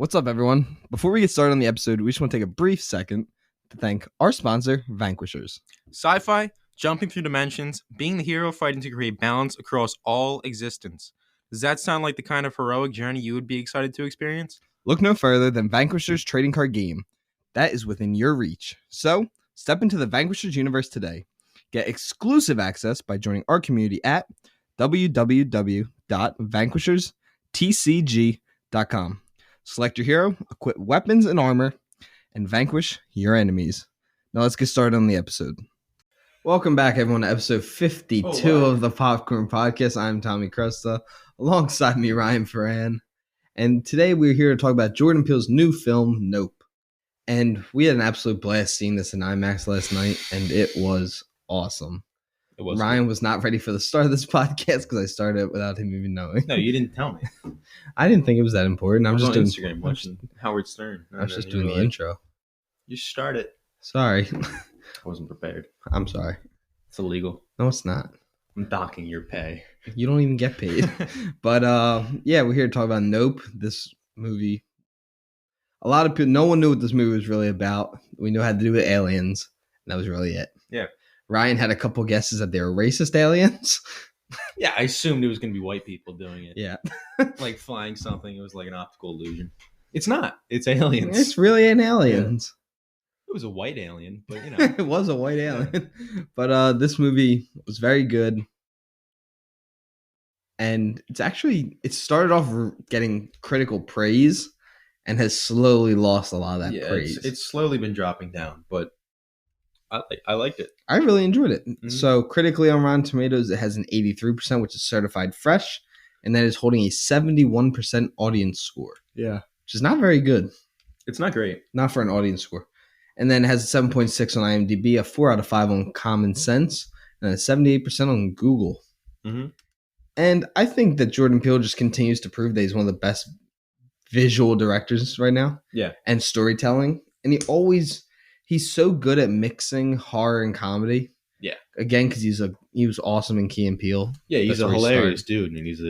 What's up, everyone? Before we get started on the episode, we just want to take a brief second to thank our sponsor, Vanquishers. Sci-fi, jumping through dimensions, being the hero fighting to create balance across all existence. Does that sound like the kind of heroic journey you would be excited to experience? Look no further than Vanquishers trading card game. That is within your reach. So, step into the Vanquishers universe today. Get exclusive access by joining our community at www.VanquishersTCG.com. Select your hero, equip weapons and armor, and vanquish your enemies. Now let's get started on the episode. Welcome back, everyone, to episode 52 of the Popcorn Podcast. I'm Tommy Cresta, alongside me, Ryan Ferran. And today we're here to talk about Jordan Peele's new film, Nope. And we had an absolute blast seeing this in IMAX last night, and it was awesome. Ryan was not ready for the start of this podcast because I started it without him even knowing. No, you didn't tell me. I didn't think it was that important. I was just on doing Instagram watching Howard Stern. I was just doing the intro. You started. Sorry. I wasn't prepared. I'm sorry. It's illegal. No, it's not. I'm docking your pay. You don't even get paid. But yeah, we're here to talk about Nope, this movie. A lot of people, no one knew what this movie was really about. We knew it had to do with aliens, and that was really it. Yeah. Ryan had a couple guesses that they were racist aliens. Yeah, I assumed it was going to be white people doing it. Yeah. Like flying something. It was like an optical illusion. It's not. It's aliens. It's really an aliens. Yeah. It was a white alien, but you know. It was a white alien. But this movie was very good. And it started off getting critical praise and has slowly lost a lot of that praise. It's slowly been dropping down, but I liked it. I really enjoyed it. Mm-hmm. So critically on Rotten Tomatoes, it has an 83%, which is certified fresh, and that is holding a 71% audience score. Yeah. Which is not very good. It's not great. Not for an audience score. And then it has a 7.6 on IMDb, a 4 out of 5 on Common Sense, and a 78% on Google. Mm-hmm. And I think that Jordan Peele just continues to prove that he's one of the best visual directors right now. Yeah. And storytelling. And he's so good at mixing horror and comedy. Yeah. Again, because he was awesome in Key and Peele. Yeah, he's a hilarious dude, and he's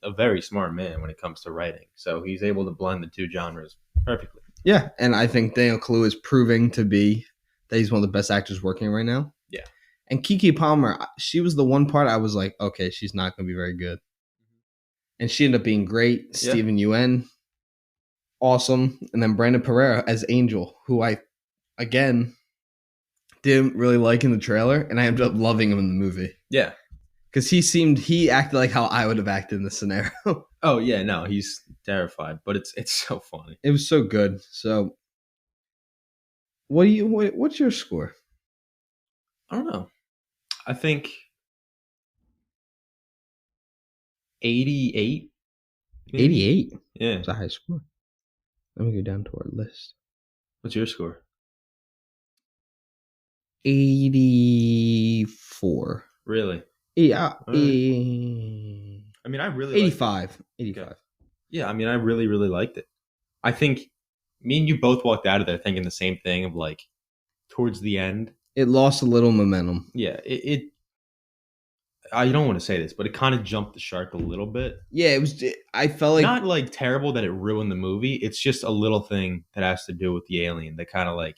a very smart man when it comes to writing. So he's able to blend the two genres perfectly. Yeah, and I think Daniel Kaluuya is proving to be that he's one of the best actors working right now. Yeah. And Keke Palmer, she was the one part I was like, okay, she's not going to be very good. And she ended up being great. Yeah. Steven Yeun, awesome. And then Brandon Pereira as Angel, who I, again, didn't really like in the trailer. And I ended up loving him in the movie. Yeah. Because he acted like how I would have acted in this scenario. Oh, yeah, no, he's terrified. But it's so funny. It was so good. So, what's your score? I don't know. I think 88. 88? Yeah. It's a high score. Let me go down to our list. What's your score? 84. Really? Yeah. I mean, I really 85. 85. Okay. Yeah, I mean, I really, really liked it. I think me and you both walked out of there thinking the same thing of like towards the end. It lost a little momentum. Yeah, I don't want to say this, but it kind of jumped the shark a little bit. Yeah, I felt like not like terrible that it ruined the movie. It's just a little thing that has to do with the alien that kind of like,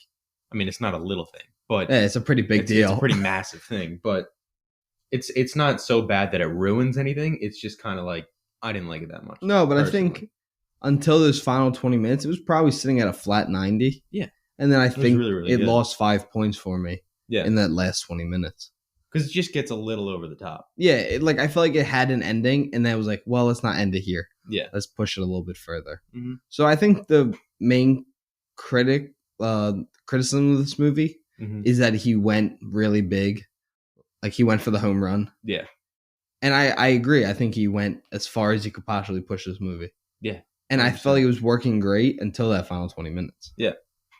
I mean, it's not a little thing, but yeah, it's a pretty big deal. It's a pretty massive thing, but it's not so bad that it ruins anything. It's just kind of like, I didn't like it that much. No, but personally. I think until those final 20 minutes, it was probably sitting at a flat 90. Yeah. And then I think really, really it good. lost 5 points for me. Yeah. In that last 20 minutes. Because it just gets a little over the top. Yeah, I felt like it had an ending, and then it was like, well, let's not end it here. Yeah. Let's push it a little bit further. Mm-hmm. So I think the main criticism of this movie is that he went really big. Like, he went for the home run. Yeah. And I agree. I think he went as far as he could possibly push this movie. Yeah. And 100%. I felt like it was working great until that final 20 minutes. Yeah.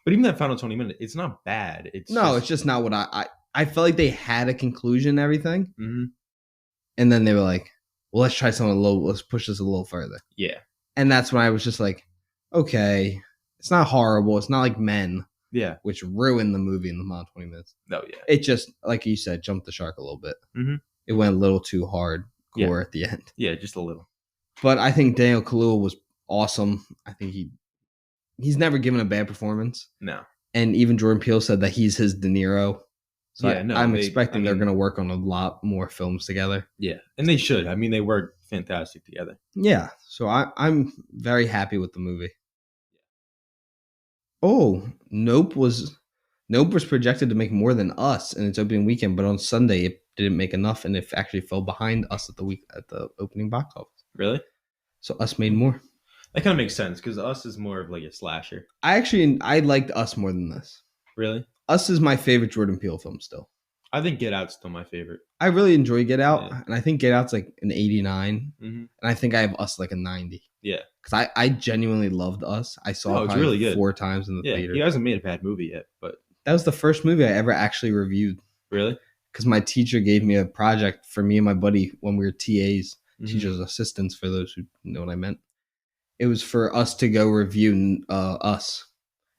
But even that final 20 minutes, it's not bad. It's just not what I felt like they had a conclusion and everything. Mm-hmm. And then they were like, well, let's try something let's push this a little further. Yeah. And that's when I was just like, okay, it's not horrible. It's not like Men. Yeah. Which ruined the movie in the final 20 minutes. Oh, yeah. It just, like you said, jumped the shark a little bit. Mm-hmm. It went a little too hardcore at the end. Yeah, just a little. But I think Daniel Kaluuya was awesome. I think he's never given a bad performance. No. And even Jordan Peele said that he's his De Niro. So Yeah, I'm expecting they're going to work on a lot more films together. Yeah, and they should. I mean, they work fantastic together. Yeah, so I'm very happy with the movie. Oh, Nope was projected to make more than Us in its opening weekend, but on Sunday it didn't make enough, and it actually fell behind Us at the opening box office. Really? So Us made more. That kind of makes sense because Us is more of like a slasher. I liked Us more than this. Really? Us is my favorite Jordan Peele film still. I think Get Out's still my favorite. I really enjoy Get Out, Yeah. and I think Get Out's like an 89, and I think I have Us like a 90. Yeah. Because I genuinely loved Us. I saw it it's really good. 4 times in the theater. He hasn't made a bad movie yet, but that was the first movie I ever actually reviewed. Really? Because my teacher gave me a project for me and my buddy when we were TAs, teachers assistants, for those who know what I meant. It was for us to go review Us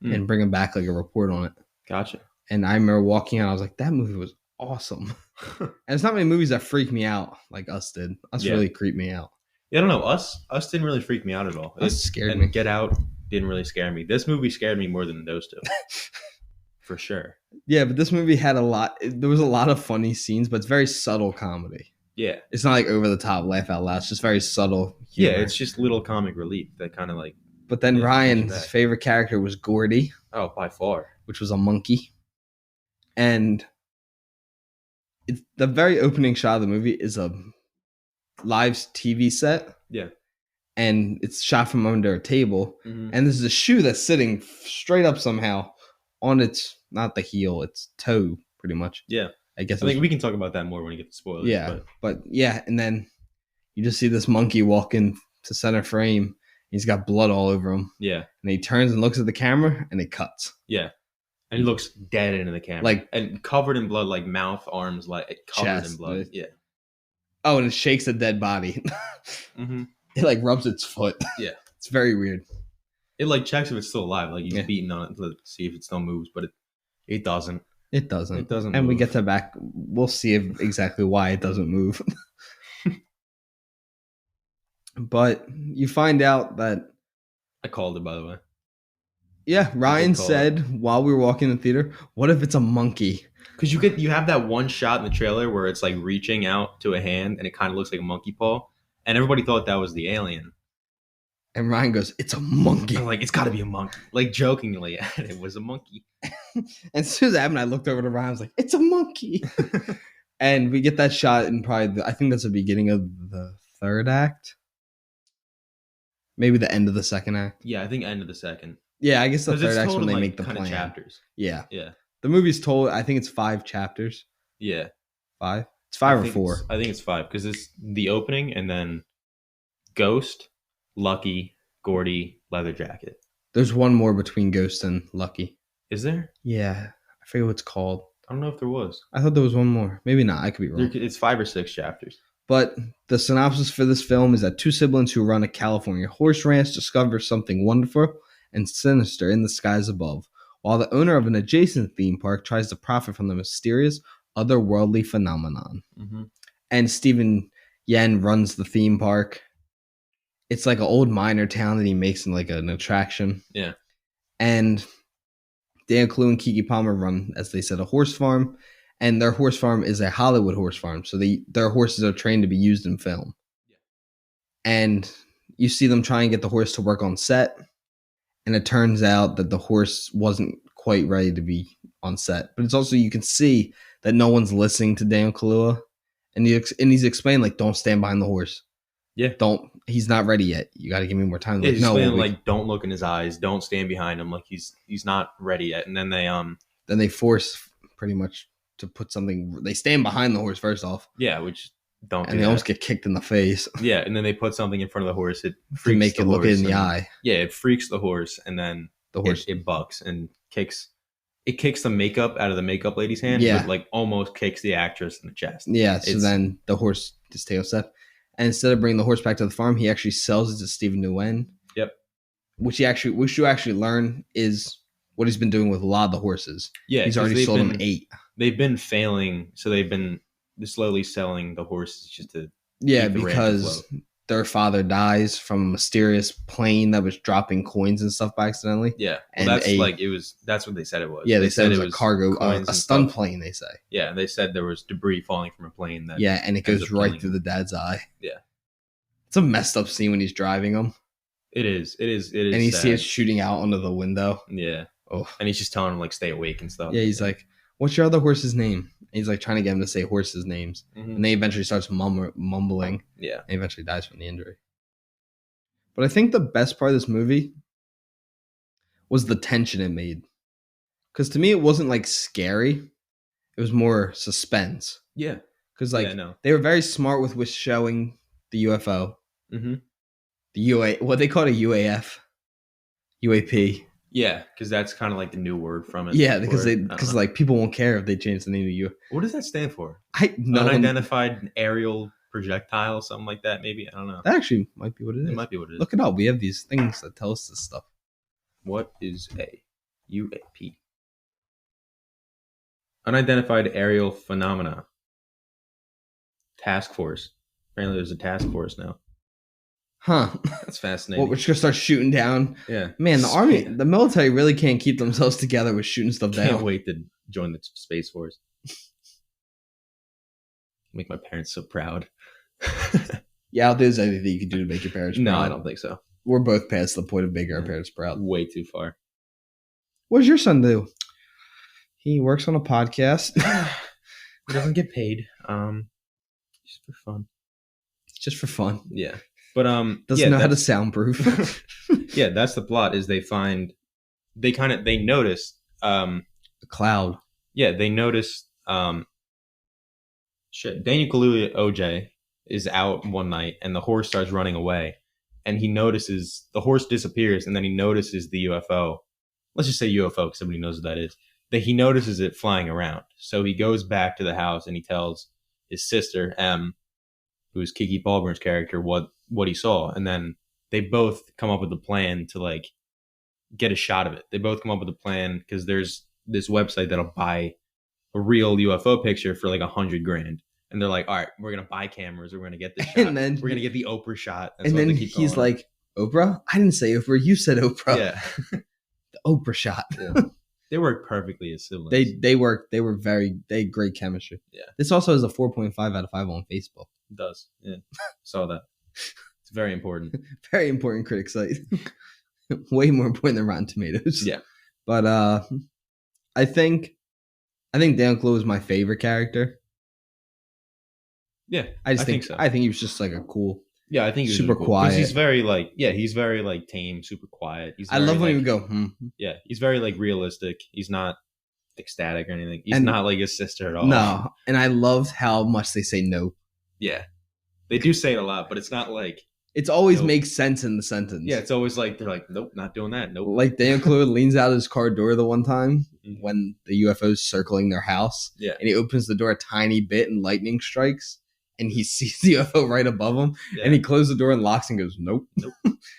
and bring him back like a report on it. Gotcha. And I remember walking out, I was like, that movie was awesome. And it's not many movies that freak me out like Us did. Us really creeped me out. Yeah, I don't know. Us didn't really freak me out at all. It scared me. Get Out didn't really scare me. This movie scared me more than those two. For sure. Yeah, but this movie had there was a lot of funny scenes, but it's very subtle comedy. Yeah. It's not like over the top, laugh out loud. It's just very subtle humor. Yeah, it's just little comic relief that kind of like. But then Ryan's favorite character was Gordy. Oh, by far. Which was a monkey. And the very opening shot of the movie is a live TV set. Yeah. And it's shot from under a table. Mm-hmm. And this is a shoe that's sitting straight up somehow on its, not the heel, its toe, pretty much. Yeah. I guess. I think we can talk about that more when you get to spoilers. Yeah. But yeah, and then you just see this monkey walk in to center frame. He's got blood all over him. Yeah. And he turns and looks at the camera and it cuts. Yeah. And he looks dead into the camera. And covered in blood, like mouth, arms, like covered in blood. Yeah. Oh, and it shakes a dead body. It like rubs its foot. Yeah. It's very weird. It like checks if it's still alive. Like he's beating on it to see if it still moves, but it doesn't. It doesn't. It doesn't and move. We get to back. We'll see exactly why it doesn't move. But you find out that... I called it, by the way. Yeah, Ryan said while we were walking in the theater, what if it's a monkey? Because you have that one shot in the trailer where it's like reaching out to a hand and it kind of looks like a monkey paw. And everybody thought that was the alien. And Ryan goes, it's a monkey. I'm like, it's got to be a monkey. Like jokingly, and it was a monkey. And as soon as Ab and I looked over to Ryan, I was like, it's a monkey. And we get that shot in probably, I think that's the beginning of the third act. Maybe the end of the second act. Yeah, I think end of the second. Yeah, I guess the third act's when they make the plan. Chapters. Yeah. Yeah. The movie's told, I think it's 5 chapters. Yeah. 5? It's 5 or 4. I think it's 5 because it's the opening and then Ghost, Lucky, Gordy, Leather Jacket. There's one more between Ghost and Lucky. Is there? Yeah. I forget what it's called. I don't know if there was. I thought there was one more. Maybe not. I could be wrong. It's 5 or 6 chapters. But the synopsis for this film is that 2 siblings who run a California horse ranch discover something wonderful and sinister in the skies above, while the owner of an adjacent theme park tries to profit from the mysterious otherworldly phenomenon. Mm-hmm. And Stephen Yen runs the theme park. It's like an old miner town that he makes in like an attraction. Yeah. And Dan Clue and Keke Palmer run, as they said, a horse farm. And their horse farm is a Hollywood horse farm. So their horses are trained to be used in film. Yeah. And you see them try and get the horse to work on set. And it turns out that the horse wasn't quite ready to be on set. But it's also, you can see that no one's listening to Dan Kaluuya. And he's explaining, like, don't stand behind the horse. Yeah. He's not ready yet. You got to give me more time. Yeah, he's explaining, like, don't look in his eyes. Don't stand behind him. Like, he's not ready yet. And then they force pretty much to put something. They stand behind the horse first off. Yeah, which don't. And they almost get kicked in the face. Yeah, and then they put something in front of the horse. It freaks to make it look in the eye. Yeah, it freaks the horse, and then the horse it bucks and kicks. It kicks the makeup out of the makeup lady's hand. Yeah, but like almost kicks the actress in the chest. Yeah, so then the horse just takes off. And instead of bringing the horse back to the farm, he actually sells it to Stephen Nguyen. Yep. Which you actually learn is what he's been doing with a lot of the horses. Yeah, he's already sold them 8. They've been failing, so they've been slowly selling the horses just to because their father dies from a mysterious plane that was dropping coins and stuff by accidentally. Yeah, And well, that's what they said it was. Yeah, they said it was a cargo, coins a and stun stuff. plane. They say. Yeah, they said there was debris falling from a plane. That Yeah, and it ends goes up right killing through him. the dad's eye. Yeah, it's a messed up scene when he's driving them. It is. And you sad. see it shooting out onto the window. Yeah. Oh, and he's just telling him like stay awake and stuff. Yeah, he's like, "What's your other horse's name?" And he's like trying to get him to say horses' names, and then he eventually starts mumbling. Yeah, and eventually dies from the injury. But I think the best part of this movie was the tension it made, because to me it wasn't like scary; it was more suspense. Yeah, because they were very smart with showing the UFO, the what they call it, a UAF, UAP. Yeah, because that's kind of like the new word from it. Yeah, because like people won't care if they change the name to you. What does that stand for? Unidentified aerial projectile, something like that. Maybe, I don't know. That actually might be what it is. It might be what it is. Look it up. We have these things that tell us this stuff. What is a UAP? Unidentified aerial phenomena. Task force. Apparently, there's a task force now. Huh. That's fascinating. Well, we're just gonna start shooting down. Yeah. Man, the army, the military really can't keep themselves together with shooting stuff down. Can't wait to join the Space Force. Make my parents so proud. Yeah, there's anything you can do to make your parents proud. No, I don't think so. We're both past the point of making our parents proud. Way too far. What does your son do? He works on a podcast. He doesn't get paid. Just for fun. Just for fun. Yeah. But doesn't know how to soundproof. Yeah, that's the plot. Is they notice a cloud. Yeah, they notice Daniel Kaluuya OJ is out one night and the horse starts running away, and he notices the horse disappears, and then he notices the UFO. Let's just say UFO because somebody knows what that is. That he notices it flying around, so he goes back to the house and he tells his sister M, who's Keke Palmer's character, what he saw, and then they both come up with a plan to like get a shot of it. They both come up with a plan because there's this website that'll buy a real UFO picture for like $100,000, and they're like, all right, we're gonna buy cameras, we're gonna get this shot, and then we're gonna get the Oprah shot. And then he's like, Oprah? I didn't say Oprah, you said Oprah. Yeah. The Oprah shot. Yeah. They work perfectly as siblings. They had great chemistry. Yeah. This also has a 4.5 out of 5 on Facebook. It does. Yeah. Saw that. It's very important. Very important critic site. Way more important than Rotten Tomatoes. Yeah. But I think Dan Close is my favorite character. Yeah. I think so. I think he was just like a cool. Yeah, I think he was super really cool. quiet. He's very like, he's very like tame, super quiet. I love when he would go, Yeah, he's very like realistic. He's not ecstatic or anything. He's not like his sister at all. No, and I loved how much they say no. Yeah, they do say it a lot, but it's not like it's always makes sense in the sentence. Yeah, it's always like they're like, nope, not doing that. Nope. Like Dan Close leans out his car door the one time when the UFO's circling their house. Yeah, and he opens the door a tiny bit and lightning strikes. And he sees the UFO right above him, and he closes the door and locks and goes, nope.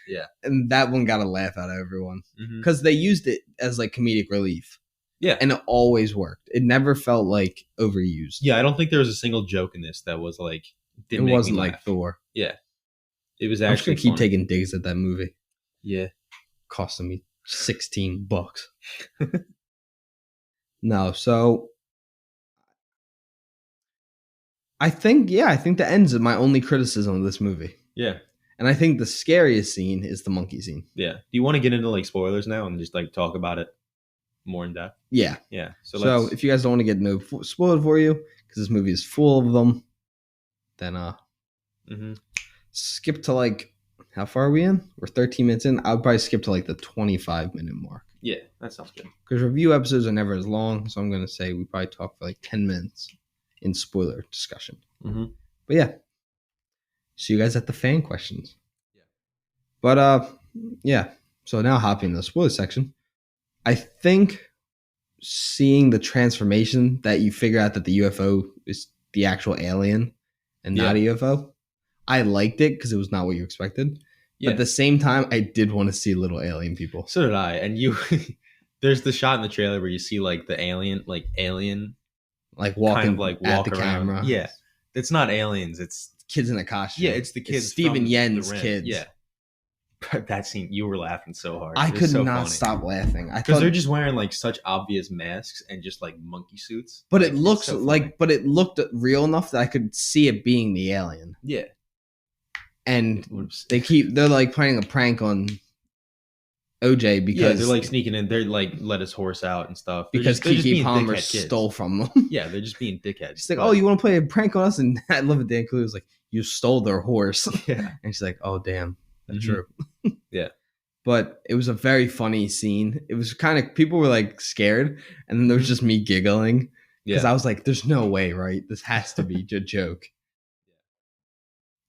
Yeah. And that one got a laugh out of everyone because they used it as like comedic relief. Yeah. And it always worked. It never felt like overused. Yeah, I don't think there was a single joke in this that was like, it wasn't like Thor. Yeah. It was actually I'm just going to keep taking digs at that movie. Yeah. Costing me $16. No, so I think the end's my only criticism of this movie. Yeah. And I think the scariest scene is the monkey scene. Yeah. Do you want to get into like spoilers now and just like talk about it more in depth? Yeah. Yeah. So if you guys don't want to get spoiled for you, because this movie is full of them, then skip to like, how far are we in? We're 13 minutes in. I would probably skip to like the 25-minute mark. Yeah, that sounds good. Because review episodes are never as long, so I'm going to say we probably talk for like 10 minutes. In spoiler discussion. But yeah, see you guys at the fan questions. Yeah. But yeah, so now hopping into the spoiler section. I think seeing the transformation that you figure out that the UFO is the actual alien and not a UFO, I liked it because it was not what you expected. Yeah. But at the same time, I did want to see little alien people. So did I. And there's the shot in the trailer where you see like the alien like walking kind of like at walk the around. camera. Yeah, it's not aliens. It's kids in a costume. Yeah, it's the kids. It's Steven from Yen's the Rim. kids. Yeah. That scene, you were laughing so hard. I It was could so not funny. stop laughing. I Because thought, they're just wearing like such obvious masks and just like monkey suits. but Like, it it's looks so like, funny. but it looked real enough that I could see it being the alien. Yeah. And they're like playing a prank on OJ because they're like sneaking in. They're like let his horse out and stuff. because they're just Keke being Palmer dickhead kids. stole from them. Yeah, they're just being dickheads. She's like, "Oh, you want to play a prank on us?" And I love it. Dan Clue was like, "You stole their horse." Yeah. And she's like, "Oh, damn, that's Mhm. true." Yeah. But it was a very funny scene. It was kind of, people were like scared, and then there was just me giggling because I was like, "There's no way, right? This has to be a joke."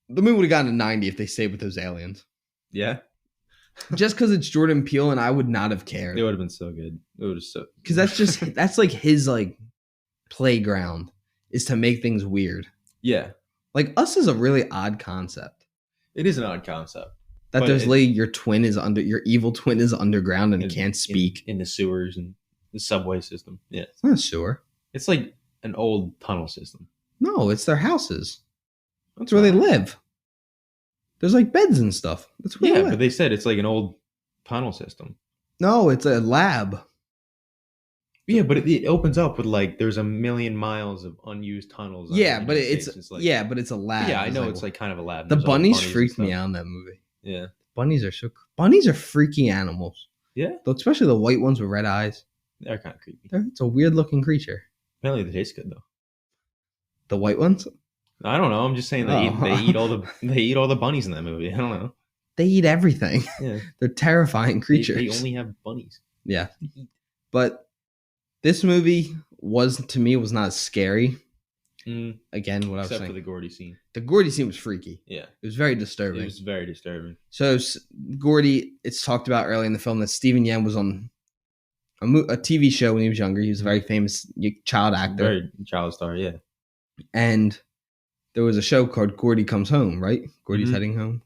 The movie would have gotten a 90 if they stayed with those aliens. Yeah. Just because it's Jordan Peele, and I would not have cared. It would have been so good. It would have so Because that's like his like playground is to make things weird. Yeah. Like Us is a really odd concept. It is an odd concept. That But there's like your evil twin is underground and In- can't speak. in the sewers and the subway system. Yeah. It's not a sewer. It's like an old tunnel system. No, it's their houses. That's where they live. There's like beds and stuff. That's where Yeah, they but live. they said it's like an old tunnel system. No, it's a lab. Yeah, but it opens up with like there's a million miles of unused tunnels. Yeah, but it's like, but it's a lab. yeah, I know it's like kind of a lab. the There's all bunnies and freaked me stuff. out in that movie. Yeah, Bunnies are freaky animals. yeah, Especially the white ones with red eyes. they're kind of creepy. It's a weird looking creature. Apparently, they taste good though. The white ones? I don't know. I'm just saying they eat all the bunnies in that movie. I don't know. They eat everything. Yeah, They're terrifying creatures. They only have bunnies. Yeah. But this movie was not scary. Again, what I was Except saying. for the Gordy scene. The Gordy scene was freaky. Yeah, It was very it disturbing. was very disturbing. So Gordy, it's talked about early in the film that Steven Yeun was on a TV show when he was younger. He was a very famous child actor. Very child star. Yeah, And there was a show called Gordy Comes Home, right? Gordy's Mhm. Heading Home.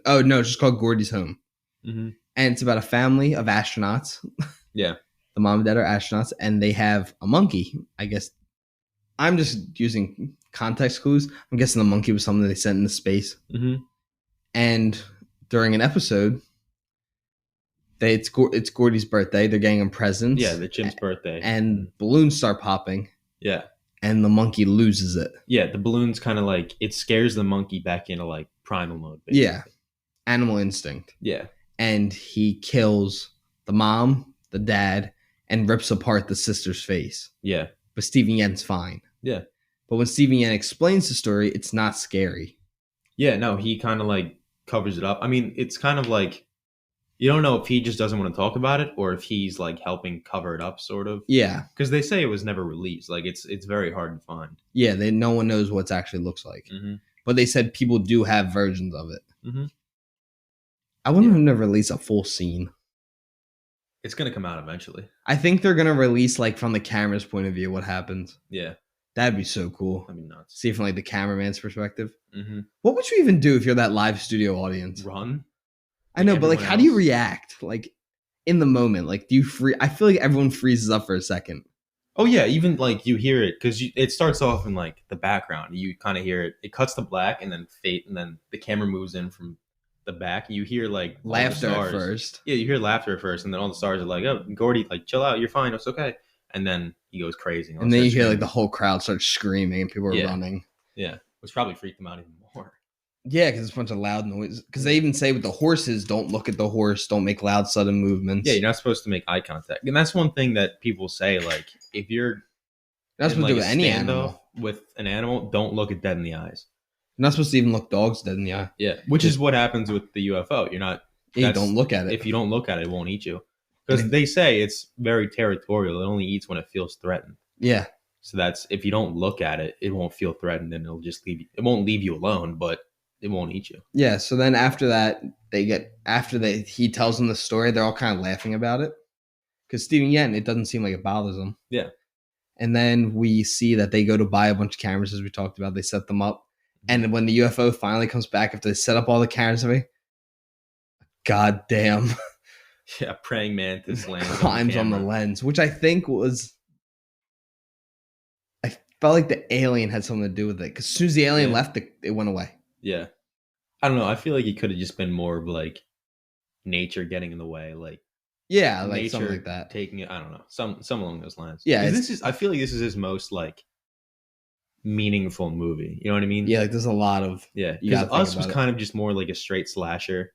Oh, no, it's just called Gordy's Home. mm-hmm. And it's about a family of astronauts. Yeah. The mom and dad are astronauts, and they have a monkey. I guess I'm just using context clues. I'm guessing the monkey was something they sent into space. Mm-hmm. And during an episode, it's Gordy's birthday. They're getting him presents. Yeah, the chim's birthday. And balloons start popping, Yeah. and the monkey loses it. Yeah, the balloons kind of like, it scares the monkey back into like primal mode. Basically. Yeah. Animal instinct. Yeah. And he kills the mom, the dad, and rips apart the sister's face. Yeah. But Steven Yeun's fine. Yeah. But when Steven Yeun explains the story, it's not scary. Yeah, no, he kind of like covers it up. I mean, it's kind of like, you don't know if he just doesn't want to talk about it or if he's like helping cover it up, sort of. Yeah. Because they say it was never released. Like, it's very hard to find. Yeah, no one knows what it actually looks like. Mm-hmm. But they said people do have versions of it. Mm-hmm. I wonder if they're going to release a full scene. It's going to come out eventually. I think they're going to release, like, from the camera's point of view, what happens. Yeah. That'd be so cool. I mean, nuts. See from, like, the cameraman's perspective. Mm-hmm. What would you even do if you're that live studio audience? Run? I know, but, like, everyone how do you else? react? Like, in the moment? Like, do you I feel like everyone freezes up for a second. Oh, yeah. Even like you hear it because it starts off in like the background. You kind of hear it. It cuts to black and then fade, and then the camera moves in from the back. And you hear like all the Laughter at stars. first. Yeah, you hear laughter at first, and then all the stars are like, "Oh, Gordy, like chill out. You're fine. It's okay." And then he goes crazy. And then you hear, like, the whole crowd start screaming and people are Yeah. running. Yeah, which probably freaked them out even more. Yeah, because it's a bunch of loud noise. Because they even say with the horses, don't look at the horse, don't make loud, sudden movements. Yeah, you're not supposed to make eye contact, and that's one thing that people say. Like, if you're You're not supposed to do it with any animal. with an animal, don't look it dead in the eyes. You're not supposed to even look dogs dead in the eye. Yeah, which is what happens with the UFO. You're not. You That's- don't look at it. If you don't look at it, it won't eat you. Because they say it's very territorial. It only eats when it feels threatened. Yeah. So that's if you don't look at it, it won't feel threatened, and it'll just leave you. It won't leave you alone, but it won't eat you. Yeah. So then after that, he tells them the story, they're all kind of laughing about it. Because Steven Yeun, it doesn't seem like it bothers him. Yeah. And then we see that they go to buy a bunch of cameras, as we talked about. They set them up. And when the UFO finally comes back, after they set up all the cameras, God damn. Yeah, praying mantis lands climbs on the lens, which I think was felt like the alien had something to do with it. Because as soon as the alien left, it went away. Yeah. I don't know. I feel like it could have just been more of like nature getting in the way, like like something like that. Taking it. I don't know. Some along those lines. Yeah. I feel like this is his most like meaningful movie. You know what I mean? Yeah, like there's a lot of because Us was kind of just more like a straight slasher.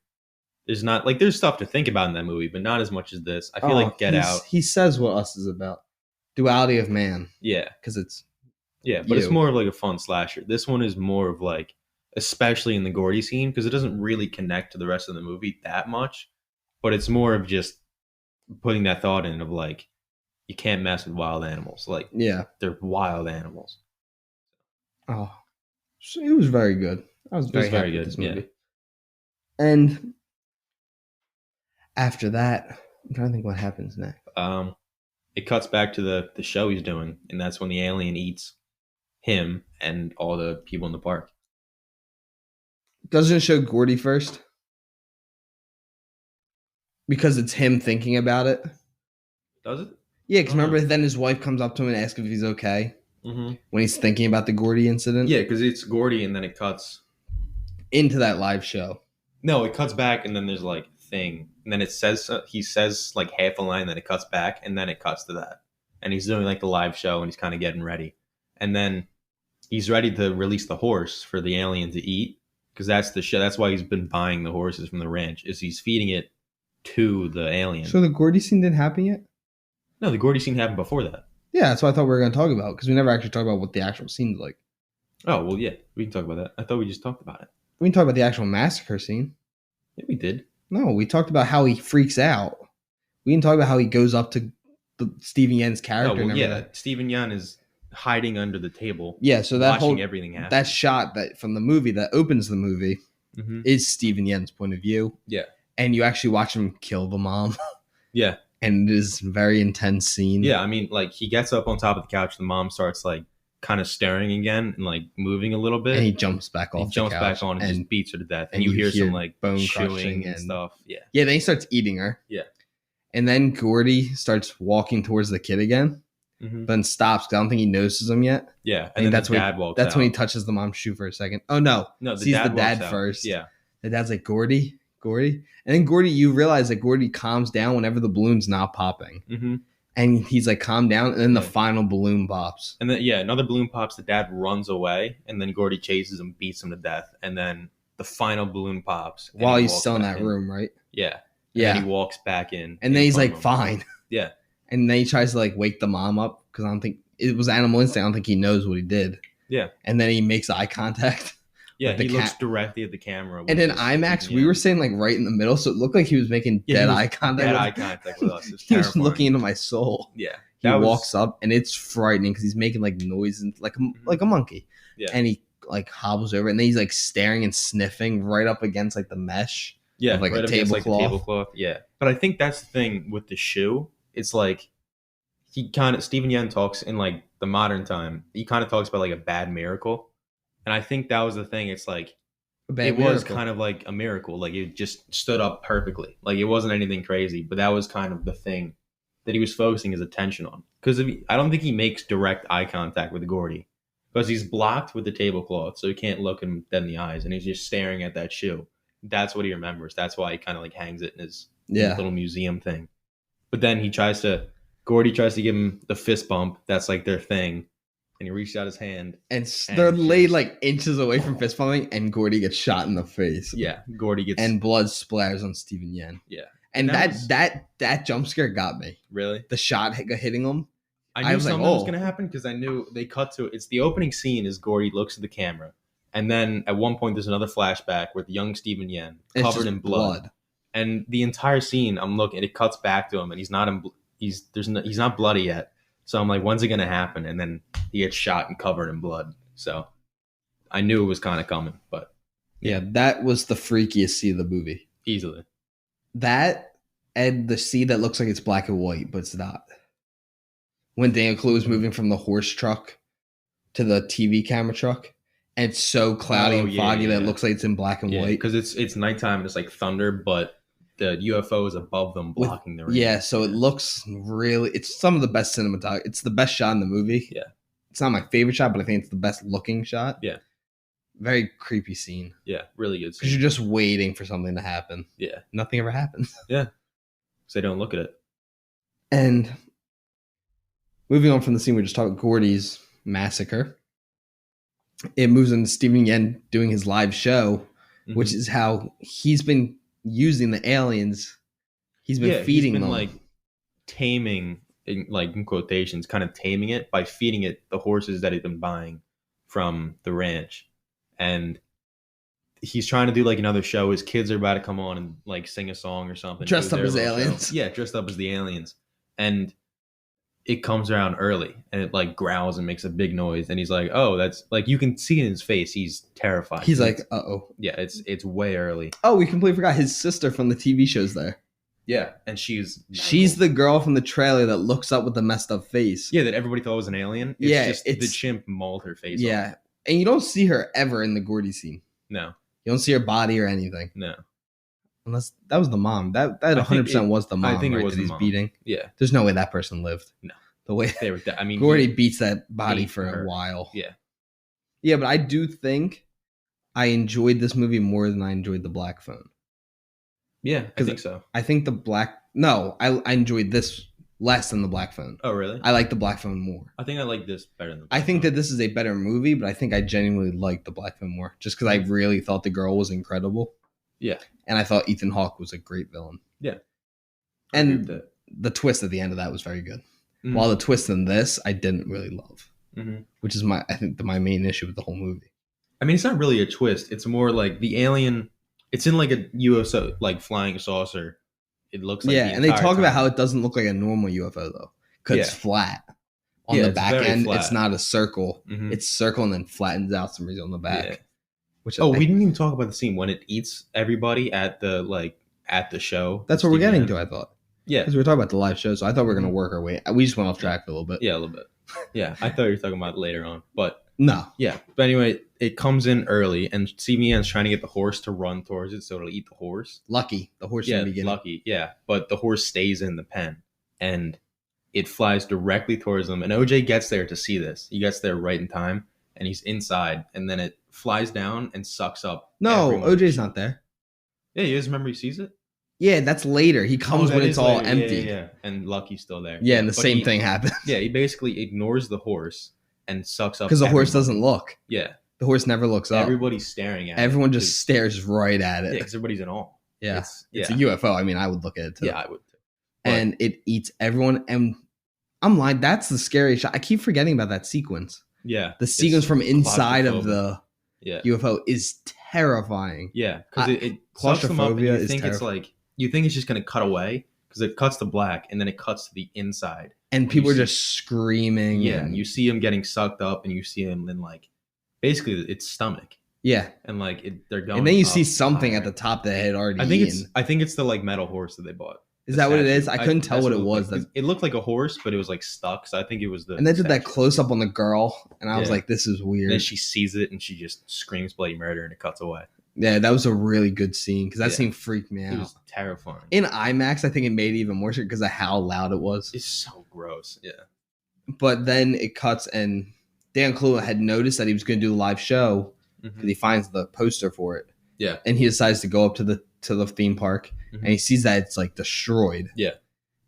There's stuff to think about in that movie, but not as much as this. I feel like Get Out. He says what Us is about. Duality of man. Yeah. Because it's but it's more of like a fun slasher. This one is more of like, especially in the Gordy scene, because it doesn't really connect to the rest of the movie that much, but it's more of just putting that thought in of like, you can't mess with wild animals. Like, they're wild animals. Oh, so it was very good. I was very happy with this movie. Yeah. And after that, I'm trying to think what happens next. It cuts back to the show he's doing, and that's when the alien eats him and all the people in the park. Doesn't it show Gordy first? Because it's him thinking about it. Does it? Yeah, because remember, then his wife comes up to him and asks if he's okay. Mm-hmm. When he's thinking about the Gordy incident. Yeah, because it's Gordy, and then it cuts into that live show. No, it cuts back, and then there's like thing, and then it says he says like half a line, then it cuts back, and then it cuts to that, and he's doing like the live show, and he's kind of getting ready, and then he's ready to release the horse for the alien to eat, because that's the show. That's why he's been buying the horses from the ranch. Is he's feeding it to the alien. So the Gordy scene didn't happen yet? No, the Gordy scene happened before that. Yeah, that's what I thought we were going to talk about, because we never actually talked about what the actual scene's like. Oh, well, yeah, we can talk about that. I thought we just talked about it. We can talk about the actual massacre scene. Yeah, we did. No, we talked about how he freaks out. We didn't talk about how he goes up to Steven Yeun's character. Oh, well, yeah, Steven Yeun is hiding under the table. Yeah, so that watching everything happen. That shot that from the movie that opens the movie is Steven Yeun's point of view. Yeah. And you actually watch him kill the mom. Yeah. And it is a very intense scene. Yeah, I mean, like, he gets up on top of the couch, the mom starts, like, kind of staring again and, like, moving a little bit. And he jumps back off the couch. He jumps back on and just beats her to death. And you hear some, like, bone chewing and stuff. Yeah. Yeah, then he starts eating her. Yeah. And then Gordy starts walking towards the kid again, but then stops because I don't think he notices him yet. Yeah, and then that's the dad walks out. That's when he touches the mom's shoe for a second. Oh, no. No, sees the dad first. Yeah. The dad's like, Gordy. And then Gordy, you realize that Gordy calms down whenever the balloon's not popping. Mm-hmm. And he's like, calm down. And then the final balloon pops. And then, another balloon pops. The dad runs away. And then Gordy chases him, beats him to death. And then the final balloon pops. While he's still in that room, right? Yeah. Yeah. And he walks back in. And then he's like, fine. Yeah. And then he tries to like wake the mom up because I don't think it was animal instinct. I don't think he knows what he did. Yeah. And then he makes eye contact. Yeah, he looks directly at the camera. And in IMAX, we were sitting like right in the middle, so it looked like he was making eye contact. Dead eye contact with us. He was looking into my soul. Yeah. He walks up, and it's frightening because he's making like noise and like a monkey. Yeah. And he like hobbles over, and then he's like staring and sniffing right up against like the mesh. Yeah, like right a tablecloth. Yeah. But I think that's the thing with the shoe. It's like Steven Yeun talks in like the modern time. He kind of talks about like a bad miracle. And I think that was the thing. It's like, was kind of like a miracle. Like it just stood up perfectly. Like it wasn't anything crazy, but that was kind of the thing that he was focusing his attention on. Because I don't think he makes direct eye contact with Gordy because he's blocked with the tablecloth. So he can't look him dead in the eyes. And he's just staring at that shoe. That's what he remembers. That's why he kind of like hangs it in his little museum thing. But then Gordy tries to give him the fist bump. That's like their thing. And he reached out his hand. And they're laid like inches away from fist bumping, and Gordy gets shot in the face. Yeah, Gordy gets... And blood splatters on Steven Yeun. Yeah. And that jump scare got me. Really? The shot hitting him. I knew something was going to happen because I knew they cut to it. It's the opening scene is Gordy looks at the camera. And then at one point there's another flashback with young Steven Yeun covered in blood. And the entire scene, I'm looking, it cuts back to him, and he's not bloody yet. So I'm like, when's it going to happen? And then he gets shot and covered in blood. So I knew it was kind of coming, but yeah, that was the freakiest scene of the movie. Easily. That and the scene that looks like it's black and white, but it's not. When Daniel Kaluuya was moving from the horse truck to the TV camera truck, and it's so cloudy and foggy that it looks like it's in black and white. Because it's nighttime and it's like thunder, but the UFO is above them blocking the rain. Yeah, so it looks really... It's some of the best cinematography. It's the best shot in the movie. Yeah. It's not my favorite shot, but I think it's the best looking shot. Yeah. Very creepy scene. Yeah, really good Because scene. you're just waiting for something to happen. Yeah. Nothing ever happens. Yeah. Because they don't look at it. And moving on from the scene we just talked, Gordy's massacre. It moves into Steven Yeun doing his live show, which is how he's been using the aliens. He's been feeding them. Like taming, in quotations, kind of taming it by feeding it the horses that he's been buying from the ranch. And he's trying to do like another show. His kids are about to come on and like sing a song or something. Dressed up as aliens. Show. Yeah, dressed up as the aliens. And it comes around early and it like growls and makes a big noise. And he's like, oh, that's like, you can see in his face. He's terrified. He's like, uh-oh. Yeah, it's way early. Oh, we completely forgot his sister from the TV show's there. Yeah, and she's the girl from the trailer that looks up with the messed up face. Yeah, that everybody thought was an alien. It's the chimp mauled her face. Yeah, off. And you don't see her ever in the Gordy scene. No, you don't see her body or anything. No, unless that was the mom. That 100% was the mom. I think it was that he's beating. Yeah, there's no way that person lived. No, the way they were. I mean, Gordy beats that body for a while. Yeah, yeah, but I do think I enjoyed this movie more than I enjoyed The Black Phone. Yeah, I think so. I think I enjoyed this less than The Black Phone. Oh, really? I like The Black Phone more. I think I like this better than The Black Phone. I think that this is a better movie, but I think I genuinely liked The Black Phone more just because I really thought the girl was incredible. Yeah. And I thought Ethan Hawke was a great villain. Yeah. And the twist at the end of that was very good. Mm-hmm. While the twist in this, I didn't really love. Mm-hmm. Which is my main issue with the whole movie. I mean, it's not really a twist. It's more like the alien... It's in like a UFO, like flying saucer. It looks like and they talk about how it doesn't look like a normal UFO though, because it's flat on the back end. Flat. It's not a circle. Mm-hmm. It's circle and then flattens out some reason on the back. Yeah. Which we didn't even talk about the scene when it eats everybody at the show. That's what we're getting to. I thought. Yeah, because we were talking about the live show, so I thought we were going to work our way. We just went off track for a little bit. Yeah, a little bit. Yeah, I thought you were talking about it later on, but. No. Yeah. But anyway, it comes in early and CBN's trying to get the horse to run towards it so it'll eat the horse. Lucky. The horse in the beginning. Lucky. Yeah. But the horse stays in the pen and it flies directly towards them. And OJ gets there to see this. He gets there right in time and he's inside and then it flies down and sucks up. No, OJ's not there. Yeah, you guys remember he sees it? Yeah, that's later. He comes when it's all empty. Yeah. And Lucky's still there. Yeah, and the same thing happens. Yeah, he basically ignores the horse. And sucks up because the horse doesn't look. Yeah, the horse never looks up. Everybody's staring at it. Everyone just stares right at it. Yeah, because everybody's in awe. Yeah, it's a UFO. I mean, I would look at it too. Yeah, I would too. And it eats everyone. And I'm lying. That's the scary shot. I keep forgetting about that sequence. Yeah, the sequence from inside of the UFO is terrifying. Yeah, because it sucks them up. And you think it's like you think it's just gonna cut away because it cuts to black and then it cuts to the inside. And people are just screaming. Yeah, and you see him getting sucked up, and you see him in like basically its stomach. Yeah, and like they're going. And then you see something at the top that had already. I think it's the like metal horse that they bought. Is that what it is? I couldn't tell what it was. It looked like a horse, but it was like stuck. So I think it was the. And they did that close up on the girl, and I was like, "This is weird." And then she sees it, and she just screams bloody murder, and it cuts away. Yeah, that was a really good scene because that scene freaked me out. It was terrifying. In IMAX, I think it made it even more because of how loud it was. It's so gross. Yeah. But then it cuts, and Dan Kaluuya had noticed that he was going to do a live show because he finds the poster for it. Yeah. And he decides to go up to the theme park, and he sees that it's like destroyed. Yeah.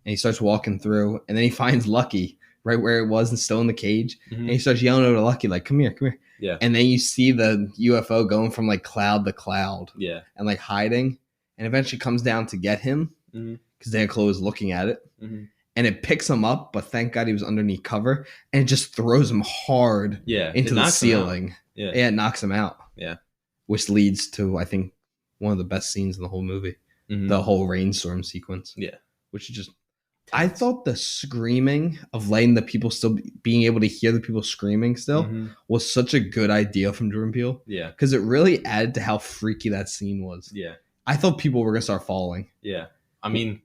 And he starts walking through, and then he finds Lucky right where it was and still in the cage. And he starts yelling over to Lucky, like, come here. Yeah. And then you see the UFO going from like cloud to cloud. Yeah. And like hiding. And eventually comes down to get him because Dan Kaluuya is looking at it. And it picks him up, but thank God he was underneath cover. And it just throws him hard into the ceiling. Yeah, it knocks him out. Yeah. Which leads to, I think, one of the best scenes in the whole movie. The whole rainstorm sequence. Yeah. Which is just... I thought the screaming of letting the people still being able to hear the people screaming still was such a good idea from Jordan Peele. Yeah. Because it really added to how freaky that scene was. Yeah. I thought people were going to start falling. Yeah. I mean,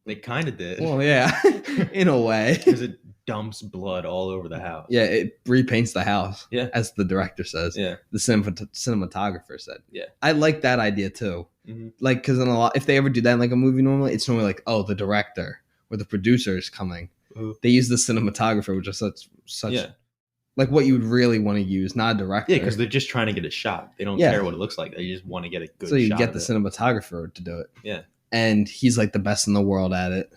they kind of did. Well, yeah. In a way. Because it dumps blood all over the house. Yeah. It repaints the house. Yeah. As the director says. Yeah. The cinematographer said. Yeah. I like that idea too. Like, because in if they ever do that in like a movie normally, it's normally like, oh, the director or the producer is coming. They use the cinematographer, which is such Like what you would really want to use, not a director. Yeah, because they're just trying to get a shot. They don't care what it looks like. They just want to get a good shot. So you get the cinematographer to do it. Yeah. And he's like the best in the world at it.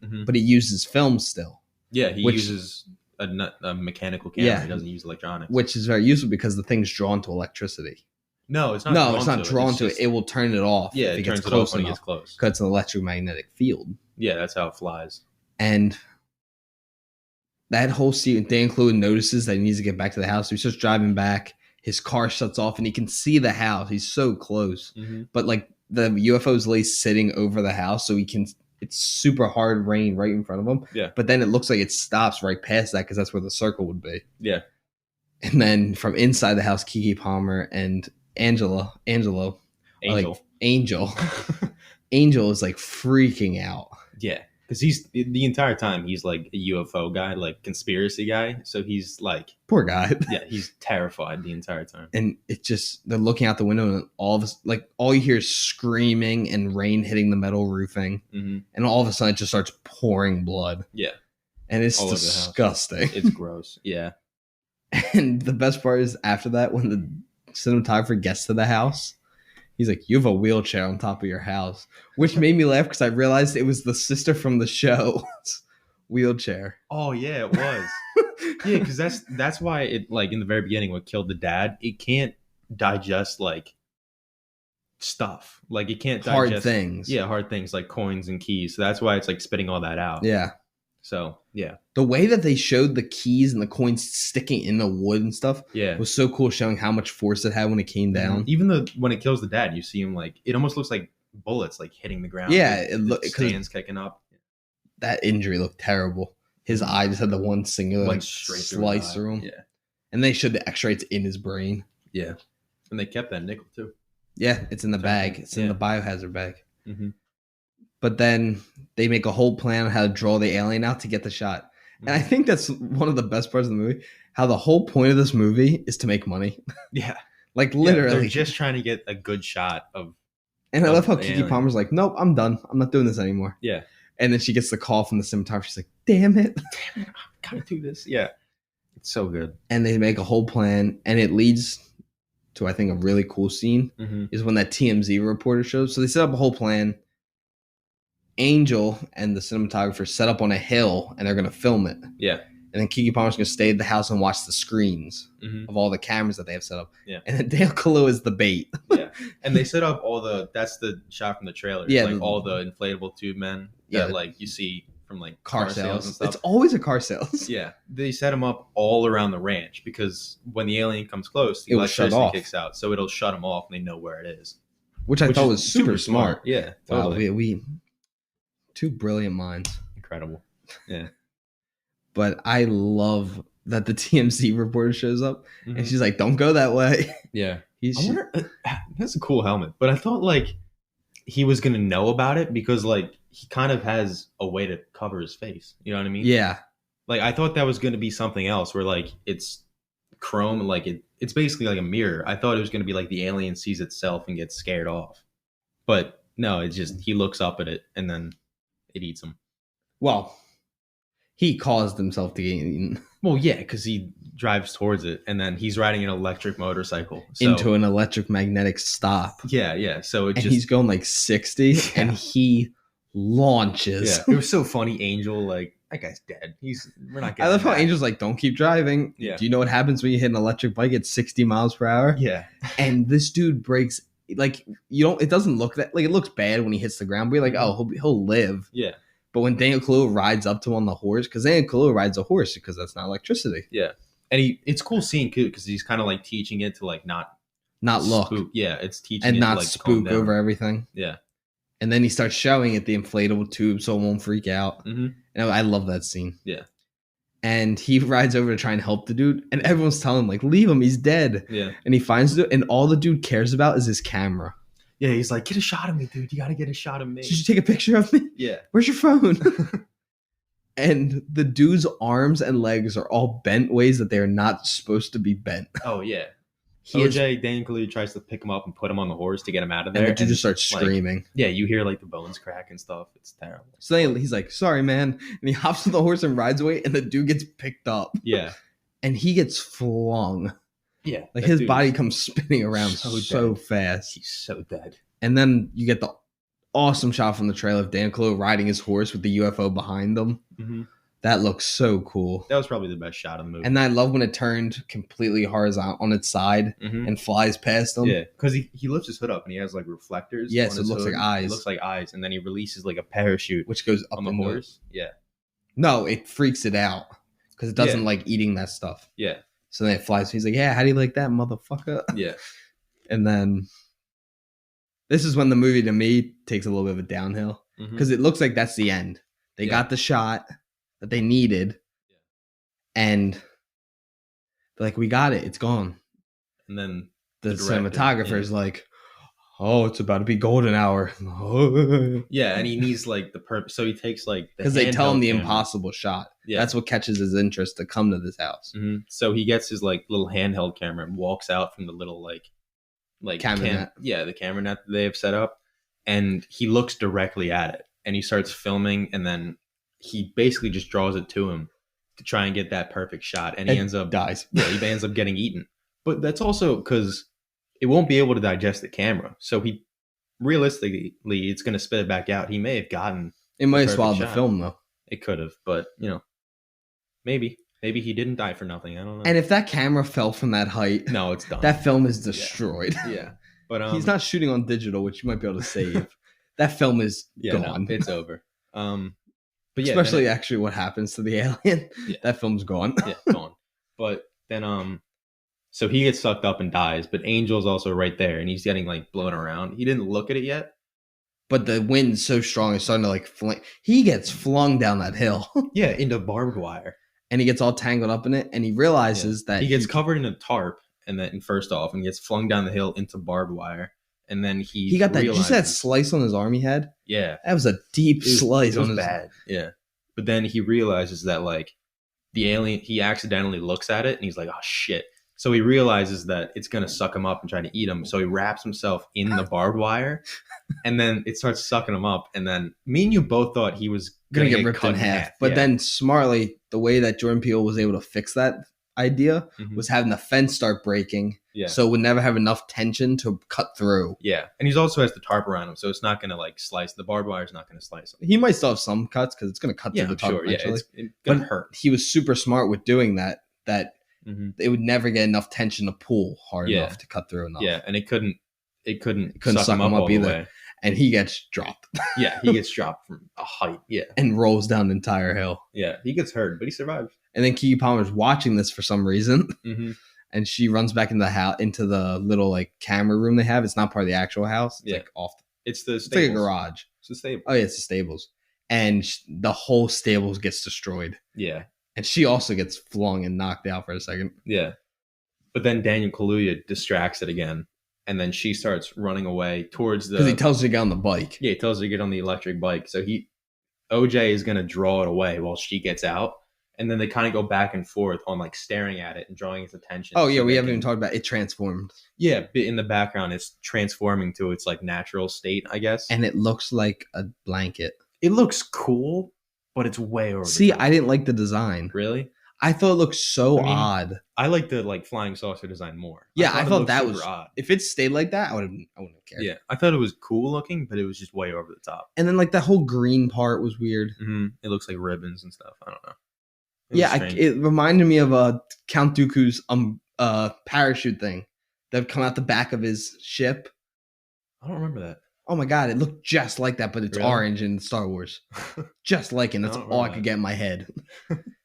Mm-hmm. But he uses film still. Yeah, he uses a mechanical camera. Yeah. He doesn't use electronics. Which is very useful because the thing's drawn to electricity. No, it's not. No, it's not drawn to it. It will turn it off. Yeah, it turns it off when it gets close. Because it's an electromagnetic field. Yeah, that's how it flies. And that whole scene, Dan Clue notices that he needs to get back to the house. So he starts driving back. His car shuts off, and he can see the house. He's so close. Mm-hmm. But like the UFO's sitting over the house, so he can. It's super hard rain right in front of him. Yeah. But then it looks like it stops right past that because that's where the circle would be. Yeah. And then from inside the house, Keke Palmer and Angel is like freaking out. Yeah. Because he's the entire time he's like a UFO guy, like conspiracy guy. So he's like poor guy. Yeah, he's terrified the entire time. And it just they're looking out the window and all you hear is screaming and rain hitting the metal roofing, and all of a sudden it just starts pouring blood. Yeah, and it's disgusting. It's gross. Yeah, and the best part is after that when the cinematographer gets to the house. He's like, you have a wheelchair on top of your house, which made me laugh because I realized it was the sister from the show wheelchair. Oh, yeah, it was. Yeah, because that's why it, like, in the very beginning, what killed the dad, it can't digest, like, stuff. Like, it can't digest. Hard things. Yeah, hard things like coins and keys. So that's why it's, like, spitting all that out. Yeah. So, yeah. The way that they showed the keys and the coins sticking in the wood and stuff was so cool, showing how much force it had when it came down. Even when it kills the dad, you see him like, it almost looks like bullets like hitting the ground. Yeah. The stands kicking up. That injury looked terrible. His eye just had the one singular slice through him. Yeah. And they showed the x-rays in his brain. Yeah. And they kept that nickel too. Yeah. It's in the bag. It's in the biohazard bag. Mm-hmm. But then they make a whole plan on how to draw the alien out to get the shot. And I think that's one of the best parts of the movie, how the whole point of this movie is to make money. Yeah. Like literally. They're just trying to get a good shot of. And I love how Keke Palmer's like, nope, I'm done. I'm not doing this anymore. Yeah. And then she gets the call from the cinematographer. She's like, damn it. I gotta do this. Yeah. It's so good. And they make a whole plan, and it leads to, I think, a really cool scene is when that TMZ reporter shows. So they set up a whole plan. Angel and the cinematographer set up on a hill and they're going to film it. Yeah. And then Keke Palmer's going to stay at the house and watch the screens of all the cameras that they have set up. Yeah. And then Dale Kalu is the bait. Yeah. And they set up that's the shot from the trailer. Yeah. Like all the inflatable tube men that like you see from like car sales and stuff. It's always a car sales. Yeah. They set them up all around the ranch because when the alien comes close, the electricity kicks out. So it'll shut them off and they know where it is. Which I thought was super smart. Yeah. Totally. Wow, we two brilliant minds. Incredible. Yeah. But I love that the TMZ reporter shows up and she's like, don't go that way. Yeah. That's a cool helmet. But I thought like he was going to know about it because like he kind of has a way to cover his face. You know what I mean? Yeah. Like I thought that was going to be something else where like it's chrome and like it's basically like a mirror. I thought it was going to be like the alien sees itself and gets scared off. But no, it's just he looks up at it and then it eats him. Well, he caused himself to get eaten. Well, yeah, because he drives towards it, and then he's riding an electric motorcycle. Into an electric magnetic stop. Yeah, yeah. So he's going like 60, and he launches. Yeah, it was so funny. Angel, like, that guy's dead. We're not getting I love how Angel's like, don't keep driving. Yeah. Do you know what happens when you hit an electric bike at 60 miles per hour? Yeah. And this dude breaks... Like it doesn't look that like it looks bad when he hits the ground. But you're like, oh, he'll live. Yeah. But when Daniel Kaluuya rides up to him on the horse, because Daniel Kaluuya rides a horse because that's not electricity. Yeah, and it's cool seeing too because he's kind of like teaching it to like not look. Spook. Yeah, it's teaching and it not to, like, spook over everything. Yeah. And then he starts showing it the inflatable tube so it won't freak out. And I love that scene. Yeah. And he rides over to try and help the dude, and everyone's telling him like, leave him, he's dead. Yeah. And he finds the dude, and all the dude cares about is his camera. Yeah, he's like, get a shot of me, dude. You got to get a shot of me. Should you take a picture of me? Yeah. Where's your phone? And the dude's arms and legs are all bent ways that they are not supposed to be bent. Oh, yeah. Daniel Kaluuya tries to pick him up and put him on the horse to get him out of there. And the dude just starts screaming. Yeah, you hear like the bones crack and stuff. It's terrible. So then he's like, sorry, man. And he hops on the horse and rides away, and the dude gets picked up. Yeah. and he gets flung. Yeah. Like that his dude body is comes spinning around so dead. fast. He's so dead. And then you get the awesome shot from the trailer of Dan Kaluuya riding his horse with the UFO behind them. Mm-hmm. That looks so cool. That was probably the best shot of the movie. And I love when it turned completely horizontal on its side and flies past them. Yeah, because he lifts his hood up and he has like reflectors. Yes, on it his looks hood. like eyes. It looks like eyes, and then he releases like a parachute, which goes up on the horse. Yeah. No, it freaks it out because it doesn't like eating that stuff. Yeah. So then it flies. He's like, "Yeah, how do you like that, motherfucker?" Yeah. And then this is when the movie to me takes a little bit of a downhill because it looks like that's the end. They got the shot that they needed, and they're like, "We got it. It's gone." And then the cinematographer is like, "Oh, it's about to be golden hour." Yeah, and he needs like the purpose. So he takes like because they tell him the impossible shot. Yeah, that's what catches his interest to come to this house. So he gets his like little handheld camera and walks out from the little like camera net. Yeah, the camera net that they have set up, and he looks directly at it, and he starts filming, and then he basically just draws it to him to try and get that perfect shot, and he ends up dies. Yeah, he ends up getting eaten. But that's also because it won't be able to digest the camera. So he realistically, it's going to spit it back out. He may have gotten it. Might have swallowed the film though. It could have, but maybe he didn't die for nothing. I don't know. And if that camera fell from that height, no, it's done. That film is destroyed. Yeah, but he's not shooting on digital, which you might be able to save. That film is gone. No, it's over. But yeah, especially actually what happens to the alien. Yeah. That film's gone. Yeah, gone. But then so he gets sucked up and dies, but Angel's also right there and he's getting like blown around. He didn't look at it yet. But the wind's so strong it's starting to like he gets flung down that hill. Yeah, into barbed wire. And he gets all tangled up in it and he realizes that he gets covered in a tarp and then first off and gets flung down the hill into barbed wire. And then he got that. Did you see that slice on his arm he had? Yeah. That was a deep slice. It was bad. Yeah. But then he realizes that like the alien, he accidentally looks at it and he's like, oh shit. So he realizes that it's going to suck him up and try to eat him. So he wraps himself in the barbed wire and then it starts sucking him up. And then me and you both thought he was going to get ripped in half. But then smartly, the way that Jordan Peele was able to fix that idea was having the fence start breaking. Yeah. So it would never have enough tension to cut through. Yeah. And he's also has the tarp around him. So it's not going to like slice. The barbed wire is not going to slice him. He might still have some cuts because it's going to cut through the tarp eventually. Yeah, it's going to hurt. He was super smart with doing that it would never get enough tension to pull hard enough to cut through enough. Yeah. And it couldn't suck him up all either. The way. And he gets dropped. Yeah. He gets dropped from a height. Yeah. And rolls down the entire hill. Yeah. He gets hurt, but he survives. And then Keke Palmer's watching this for some reason. And she runs back into the house, into the little like camera room they have. It's not part of the actual house. It's like off. It's the stables. It's like a garage. It's the stable. Oh yeah, it's the stables. And the whole stables gets destroyed. Yeah. And she also gets flung and knocked out for a second. Yeah. But then Daniel Kaluuya distracts it again. And then she starts running away towards the... Because he tells her to get on the bike. Yeah, he tells her to get on the electric bike. So OJ is going to draw it away while she gets out. And then they kind of go back and forth on like staring at it and drawing its attention. Oh, yeah. We haven't even talked about it transformed. Yeah. In the background, it's transforming to its like natural state, I guess. And it looks like a blanket. It looks cool, but it's way over. See, I didn't like the design. Really? I thought it looked so odd. I like the like flying saucer design more. Yeah, I thought that was odd. If it stayed like that, I wouldn't have cared. Yeah, I thought it was cool looking, but it was just way over the top. And then like that whole green part was weird. It looks like ribbons and stuff. I don't know. It reminded me of Count Dooku's parachute thing that would come out the back of his ship. I don't remember that. Oh my god, it looked just like that, but it's orange in Star Wars. Just like it. That's all I could get in my head.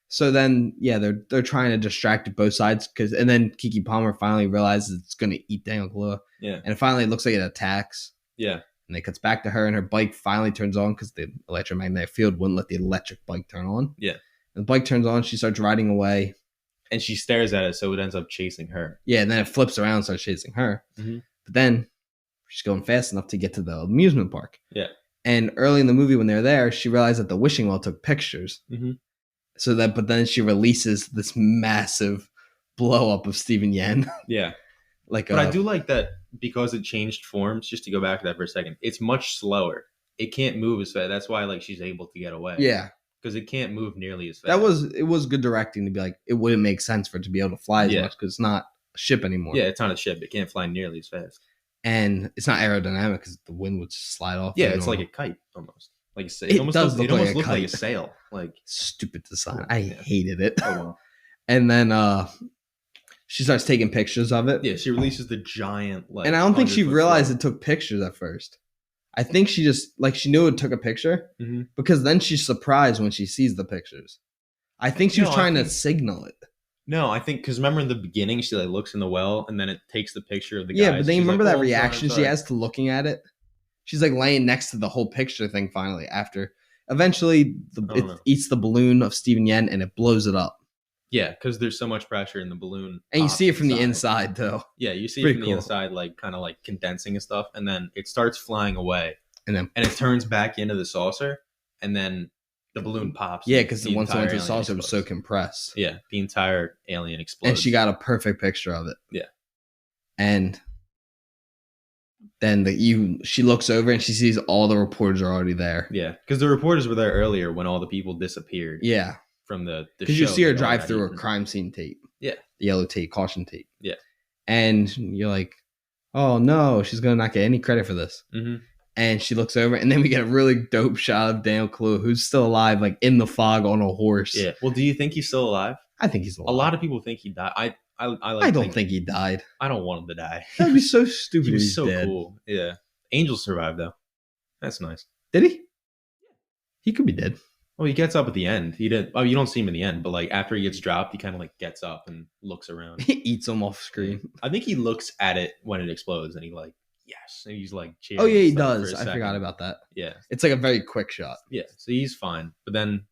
So then, they're trying to distract it both sides and then Keke Palmer finally realizes it's going to eat Daniel Kaluuya. Yeah. And finally it looks like it attacks. Yeah. And it cuts back to her and her bike finally turns on because the electromagnetic field wouldn't let the electric bike turn on. Yeah. And the bike turns on, she starts riding away. And she stares at it, so it ends up chasing her. Yeah, and then it flips around and starts chasing her. But then she's going fast enough to get to the amusement park. Yeah. And early in the movie when they're there, she realized that the wishing well took pictures. But then she releases this massive blow up of Steven Yeun. Yeah. But I do like that because it changed forms, just to go back to that for a second, it's much slower. It can't move as fast. That's why like she's able to get away. Yeah. because it can't move nearly as fast. It was good directing to be like, it wouldn't make sense for it to be able to fly as much because it's not a ship anymore. Yeah, it's not a ship. It can't fly nearly as fast. And it's not aerodynamic because the wind would slide off. Yeah, it's like a kite almost. Like it almost looked like a sail. Like stupid design. I hated it. Oh well. And then she starts taking pictures of it. Yeah, she releases the giant and I don't think she realized it took pictures at first. I think she just she knew it took a picture because then she's surprised when she sees the pictures. I think she was trying to signal it. No, I think because remember in the beginning she like looks in the well and then it takes the picture of the guy. Yeah, but then you remember that reaction she has to looking at it. She's like laying next to the whole picture thing. Finally, after eventually it eats the balloon of Steven Yeun and it blows it up. Yeah, because there's so much pressure in the balloon, and you see it from the inside though. Yeah, you see it from the inside, like kind of like condensing and stuff, and then it starts flying away, and it turns back into the saucer, and then the balloon pops. Yeah, because the once it went to the saucer was so compressed. Yeah, the entire alien explodes, and she got a perfect picture of it. Yeah, and then she looks over and she sees all the reporters are already there. Yeah, because the reporters were there earlier when all the people disappeared. Yeah. From the because you see her drive through a crime scene tape. Yeah. The yellow tape, caution tape. Yeah. And you're like, oh no, she's going to not get any credit for this. Mm-hmm. And she looks over and then we get a really dope shot of Daniel Kaluuya who's still alive, like in the fog on a horse. Yeah. Well, do you think he's still alive? I think he's alive. A lot of people think he died. I don't think he died. I don't want him to die. That would be so stupid. He was so cool. Yeah. Angel survived though. That's nice. Did he? He could be dead. Well, he gets up at the end. He did. Oh, you don't see him in the end, but like after he gets dropped, he kind of like gets up and looks around. He eats him off screen. I think he looks at it when it explodes, and he like yes, and he's like cheering. Oh yeah, he does. I forgot about that. Yeah, it's like a very quick shot. Yeah, so he's fine. But then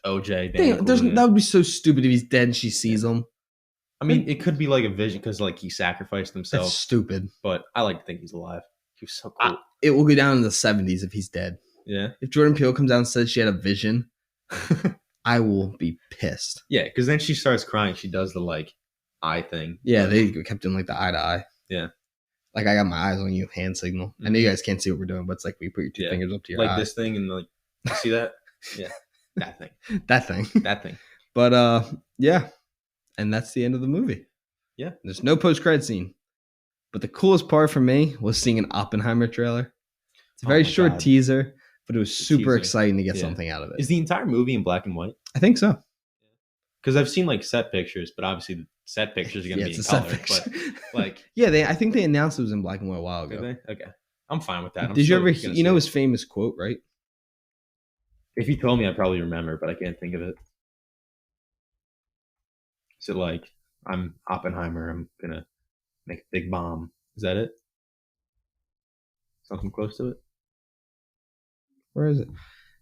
OJ, that would be so stupid if he's dead and she sees him. I mean, it could be like a vision because like he sacrificed himself. That's stupid. But I like to think he's alive. He was so cool. It will go down in the 70s if he's dead. Yeah. If Jordan Peele comes out and says she had a vision, I will be pissed. Yeah, because then she starts crying. She does the like eye thing. Yeah, they kept doing like the eye to eye. Yeah. Like I got my eyes on you, hand signal. Mm-hmm. I know you guys can't see what we're doing, but it's like we put your two fingers up to your like eye. This thing and like you see that? Yeah. That thing. That thing. But yeah. And that's the end of the movie. Yeah. There's no post-credit scene. But the coolest part for me was seeing an Oppenheimer trailer. It's a very short teaser, but it was super exciting to get something out of it. Is the entire movie in black and white? I think so. Because I've seen like set pictures, but obviously the set pictures are going to be in color. But like, I think they announced it was in black and white a while ago. Did they? Okay, I'm fine with that. Did you ever? You know his famous quote, right? If you told me, I'd probably remember, but I can't think of it. Is it like, I'm Oppenheimer, I'm gonna make a big bomb? Is that it? Something close to it? Where is it?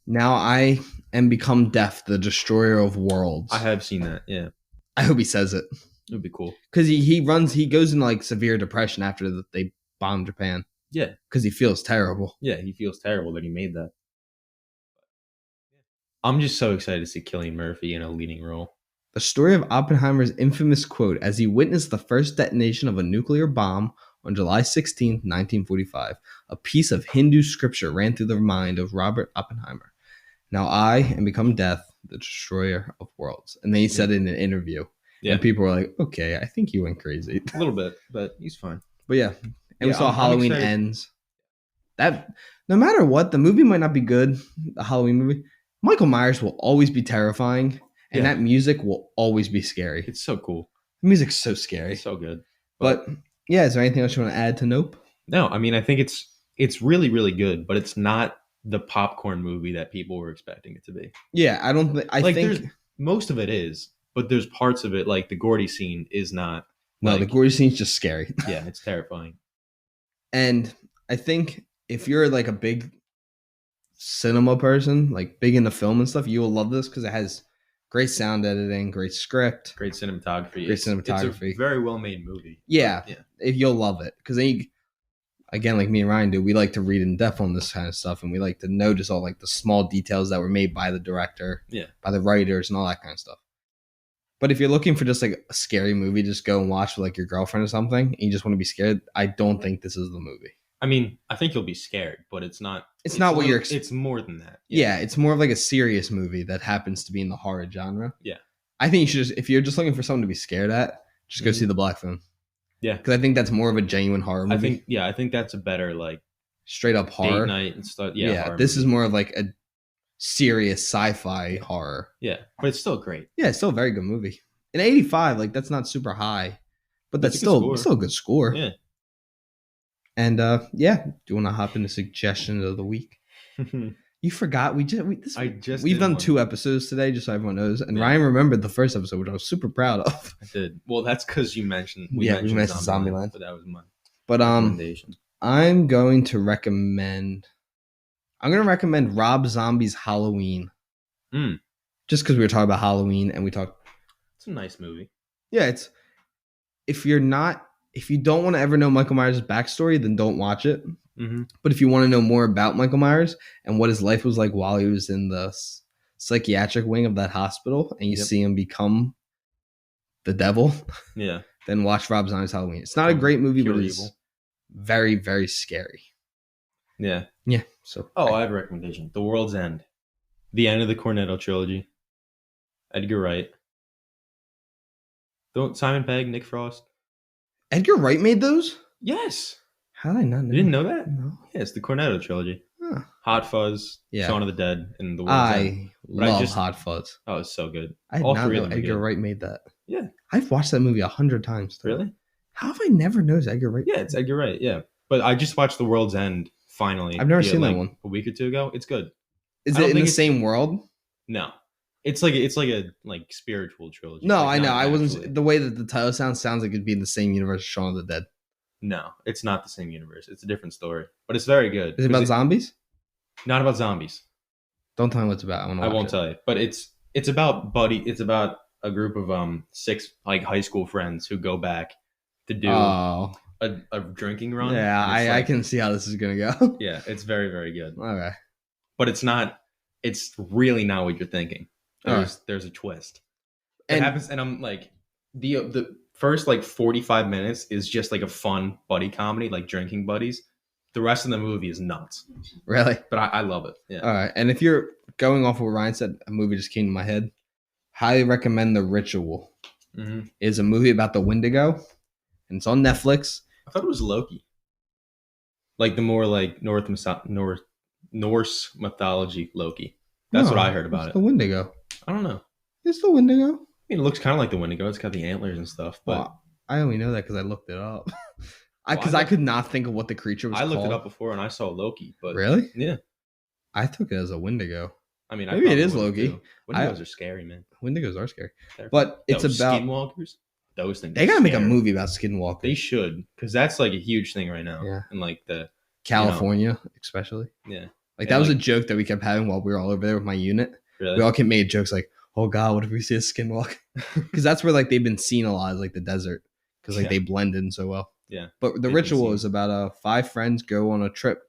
Now I am become death, the destroyer of worlds. I have seen that, yeah. I hope he says it. It would be cool. Because he goes into like severe depression after they bombed Japan. Yeah. Because he feels terrible. Yeah, he feels terrible that he made that. I'm just so excited to see Cillian Murphy in a leading role. The story of Oppenheimer's infamous quote as he witnessed the first detonation of a nuclear bomb on July 16, 1945. A piece of Hindu scripture ran through the mind of Robert Oppenheimer. Now I am become death, the destroyer of worlds. And then he said it in an interview. Yeah. And people were like, okay, I think you went crazy. A little bit, but he's fine. But yeah. And we saw Halloween Ends. That no matter what, the movie might not be good, the Halloween movie. Michael Myers will always be terrifying. And that music will always be scary. It's so cool. The music's so scary. It's so good. But yeah, is there anything else you want to add to Nope? No, I mean, I think it's really, really good, but it's not the popcorn movie that people were expecting it to be. Yeah, I don't I think most of it is, but there's parts of it, like the Gordy scene is not. No, the Gordy scene's just scary. Yeah, it's terrifying. And I think if you're like a big cinema person, like big into film and stuff, you will love this because it has great sound editing, great script, great cinematography. It's a very well made movie. Yeah, you'll love it because again, like me and Ryan do, we like to read in depth on this kind of stuff, and we like to notice all like the small details that were made by the director, by the writers, and all that kind of stuff. But if you're looking for just like a scary movie, just go and watch with like your girlfriend or something, and you just want to be scared, I don't think this is the movie. I mean, I think you'll be scared, but it's not. It's not what you're. It's more than that. Yeah, it's more of like a serious movie that happens to be in the horror genre. Yeah. I think you should if you're just looking for something to be scared at, just go see the Black Phone. Yeah, because I think that's more of a genuine horror movie. I think that's a better like straight up horror date night and stuff. Yeah, this is more of like a serious sci-fi horror. Yeah, but it's still great. Yeah, it's still a very good movie. In 85, like that's not super high, but that's still a good score. Yeah. And do you want to hop into suggestions of the week? You forgot we've done 2 episodes today, just so everyone knows. And Ryan remembered the first episode, which I was super proud of. I did. Well, that's because you mentioned we mentioned Zombieland. But that was my recommendation. I'm going to recommend Rob Zombie's Halloween. Just because we were talking about Halloween and we talked. It's a nice movie. Yeah, if you don't want to ever know Michael Myers' backstory, then don't watch it. Mm-hmm. But if you want to know more about Michael Myers and what his life was like while he was in the psychiatric wing of that hospital, and you see him become the devil, then watch Rob Zombie's Halloween. It's not a great movie, but it's very, very scary. Yeah. Yeah. So. I have a recommendation. The World's End. The end of the Cornetto trilogy. Edgar Wright. Simon Pegg, Nick Frost. Edgar Wright made those? Yes. How did I not know? You didn't know that? No. Yeah, it's the Cornetto trilogy. Huh. Hot Fuzz, Shaun of the Dead, and The World's End. I love Hot Fuzz. Oh, it's so good. I did not know Edgar Wright made that. Yeah. I've watched that movie 100 times. Really? How have I never noticed Edgar Wright? Yeah, it's Edgar Wright, yeah. But I just watched The World's End, finally. I've never seen that one. A week or two ago. It's good. Is it in the same world? No. It's like a spiritual trilogy. No, I know. I wasn't. The way that the title sounds like it'd be in the same universe as Shaun of the Dead. No, it's not the same universe. It's a different story, but it's very good. Is it about zombies? Not about zombies. Don't tell me what it's about. I won't tell you. But it's about It's about a group of 6 like high school friends who go back to do a drinking run. Yeah, I can see how this is gonna go. Yeah, it's very, very good. Okay, but it's not. It's really not what you're thinking. There's a twist. It happens, and I'm like the first 45 minutes is just like a fun buddy comedy, like drinking buddies. The rest of the movie is nuts. Really? But I love it. Yeah. All right. And if you're going off what Ryan said, a movie just came to my head. Highly recommend The Ritual. Mm-hmm. It's a movie about the Wendigo, and it's on Netflix. I thought it was Loki. Like the more like Norse mythology Loki. That's what I heard about it. The Wendigo. I don't know. It's the Wendigo. I mean, it looks kind of like the Wendigo. It's got the antlers and stuff. But I only know that because I looked it up. Because I could not think of what the creature was called. I looked it up before and I saw Loki. But really? Yeah. I took it as a Wendigo. I mean, maybe it is Loki. Too. Wendigos are scary, man. Wendigos are scary. But it's about skinwalkers. Those things. They gotta make a movie about skinwalkers. They should, because that's like a huge thing right now. Yeah. In like the California, especially. Yeah. Like that was a joke that we kept having while we were all over there with my unit. Really? We all kept making jokes like, "Oh God, what if we see a skinwalker?" Because that's where like they've been seen a lot, like the desert, because like they blend in so well. Yeah. But The Ritual is about 5 friends go on a trip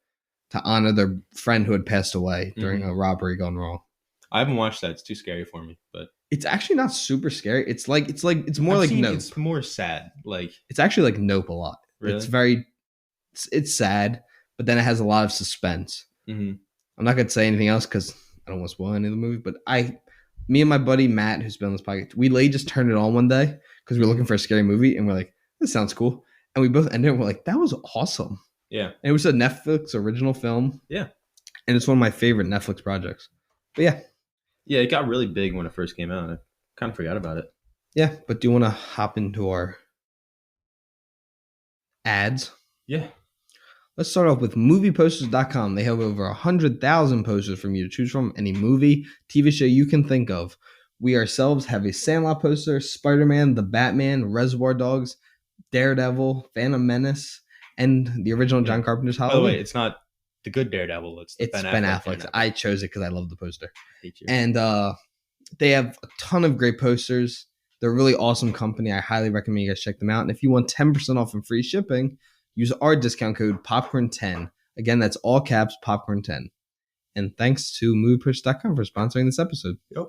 to honor their friend who had passed away during a robbery gone wrong. I haven't watched that. It's too scary for me. But it's actually not super scary. It's more like Nope. It's more sad. Like it's actually like Nope a lot. Really? It's sad, but then it has a lot of suspense. Mm-hmm. I'm not gonna say anything else because I don't want to spoil any of the movie. But me and my buddy Matt, who's been on this podcast, we just turned it on one day because we were looking for a scary movie, and we're like, "This sounds cool." And we both ended up we're like, that was awesome. Yeah. And it was a Netflix original film. Yeah. And it's one of my favorite Netflix projects. But yeah. Yeah, it got really big when it first came out. I kind of forgot about it. Yeah, but do you want to hop into our ads? Yeah. Let's start off with movieposters.com. They have over 100,000 posters for you to choose from. Any movie, TV show you can think of. We ourselves have a Sandlot poster, Spider-Man, The Batman, Reservoir Dogs, Daredevil, Phantom Menace, and the original John Carpenter's Halloween. By the way, it's not the good Daredevil. It's Ben Affleck. I chose it because I love the poster. I hate you. And they have a ton of great posters. They're a really awesome company. I highly recommend you guys check them out. And if you want 10% off and free shipping, use our discount code Popcorn10. Again, that's all caps, Popcorn10. And thanks to MoviePush.com for sponsoring this episode. Yep.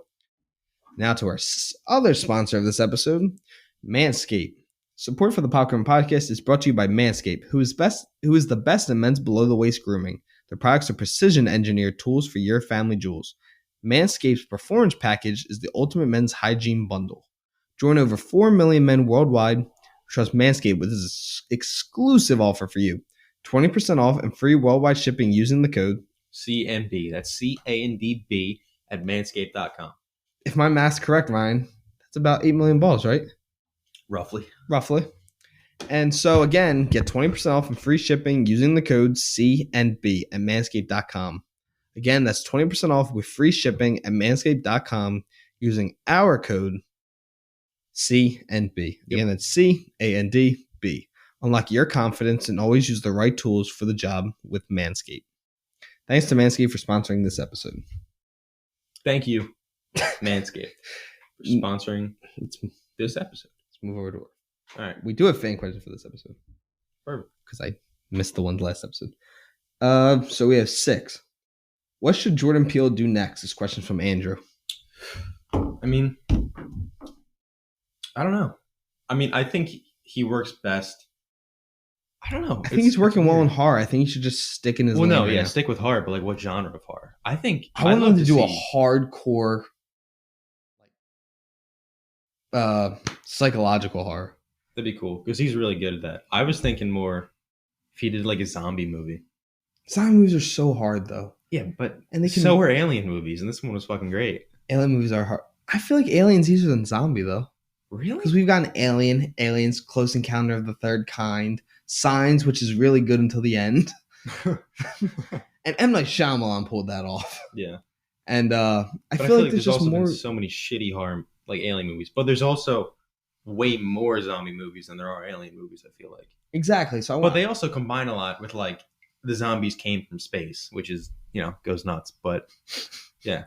Now to our other sponsor of this episode, Manscape. Support for the Popcorn Podcast is brought to you by Manscape, who is the best in men's below-the-waist grooming. Their products are precision-engineered tools for your family jewels. Manscaped's Performance Package is the ultimate men's hygiene bundle. Join over 4 million men worldwide who trust Manscaped with this exclusive offer for you. 20% off and free worldwide shipping using the code CANDB. That's CANDB at manscape.com. If my math's correct, Ryan, that's about 8 million balls, right? Roughly. And so, again, get 20% off and free shipping using the code CNB at manscaped.com. Again, that's 20% off with free shipping at manscaped.com using our code CNB. Again, that's CANDB. Unlock your confidence and always use the right tools for the job with Manscaped. Thanks to Manscaped for sponsoring this episode. Thank you, Manscaped, for sponsoring this episode. Move over to work. All right. We do have fan questions for this episode. Perfect. Because I missed the one last episode. So we have 6. What should Jordan Peele do next? This question from Andrew. I mean, I don't know. I mean, I think he works best. I don't know. I think he's working well in horror. I think he should just stick in his lane. Well, no, yeah, stick with horror, but like what genre of horror? I think I want him to do a hardcore psychological horror. That'd be cool because he's really good at that. I was thinking more if he did like a zombie movie. Zombie movies are so hard though. Yeah, but and so are alien movies, and this one was fucking great. Alien movies are hard. I feel like Alien's easier than Zombie though. Really? Because we've gotten Aliens, Close Encounter of the Third Kind, Signs, which is really good until the end. And M. Night Shyamalan pulled that off. Yeah. And I feel like there's just also more. Been so many shitty horror like alien movies, but there's also way more zombie movies than there are alien movies. I feel like Exactly. So, but they also combine a lot with like the zombies came from space, which is goes nuts. But yeah,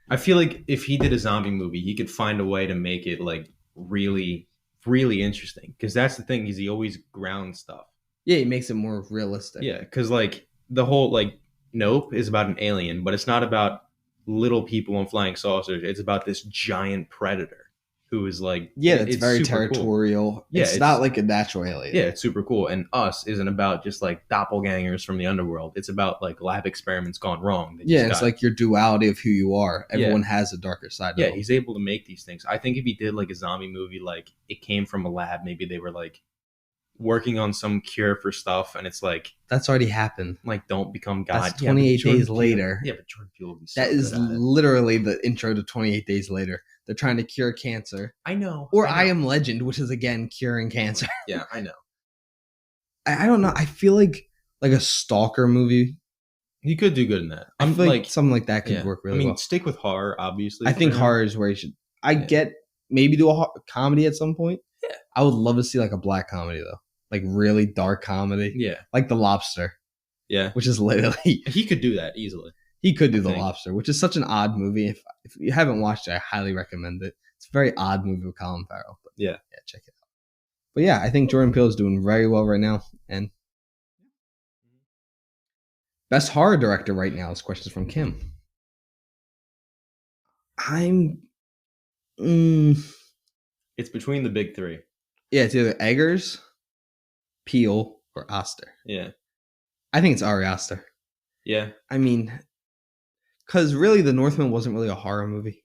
I feel like if he did a zombie movie, he could find a way to make it like really, really interesting. Because that's the thing, is he always grounds stuff. Yeah, he makes it more realistic. Yeah, because like the whole like Nope is about an alien, but it's not about little people and flying saucers. It's about this giant predator who is like it's very territorial. Cool. Yeah, it's not like a natural alien. Yeah, it's super cool. And Us isn't about just like doppelgangers from the underworld. It's about like lab experiments gone wrong. It's like your duality of who you are. Everyone has a darker side. Yeah, he's able to make these things. I think if he did like a zombie movie, like it came from a lab, maybe they were like working on some cure for stuff, and it's like that's already happened. Like, don't become God. That's 28 days later. Yeah, but Jordan Peele will be so that is literally the intro to 28 Days Later. They're trying to cure cancer. I know. Or I Am Legend, which is again curing cancer. Yeah, I know. I don't know. I feel like a stalker movie. He could do good in that. I feel like something like that could work really well. Stick with horror, obviously. I think horror is where you should. Get maybe do a comedy at some point. Yeah. I would love to see like a black comedy though. Like really dark comedy. Yeah. Like The Lobster. Yeah. Which is literally. He could do that easily. He could do The Lobster, which is such an odd movie. If you haven't watched it, I highly recommend it. It's a very odd movie with Colin Farrell. But yeah, check it out. But yeah, I think Jordan Peele is doing very well right now. And best horror director right now is questions from Kim. It's between the big 3. Yeah, it's either Eggers, Peele, or Oster. Yeah. I think it's Ari Aster. Yeah. I mean, because really The Northman wasn't really a horror movie.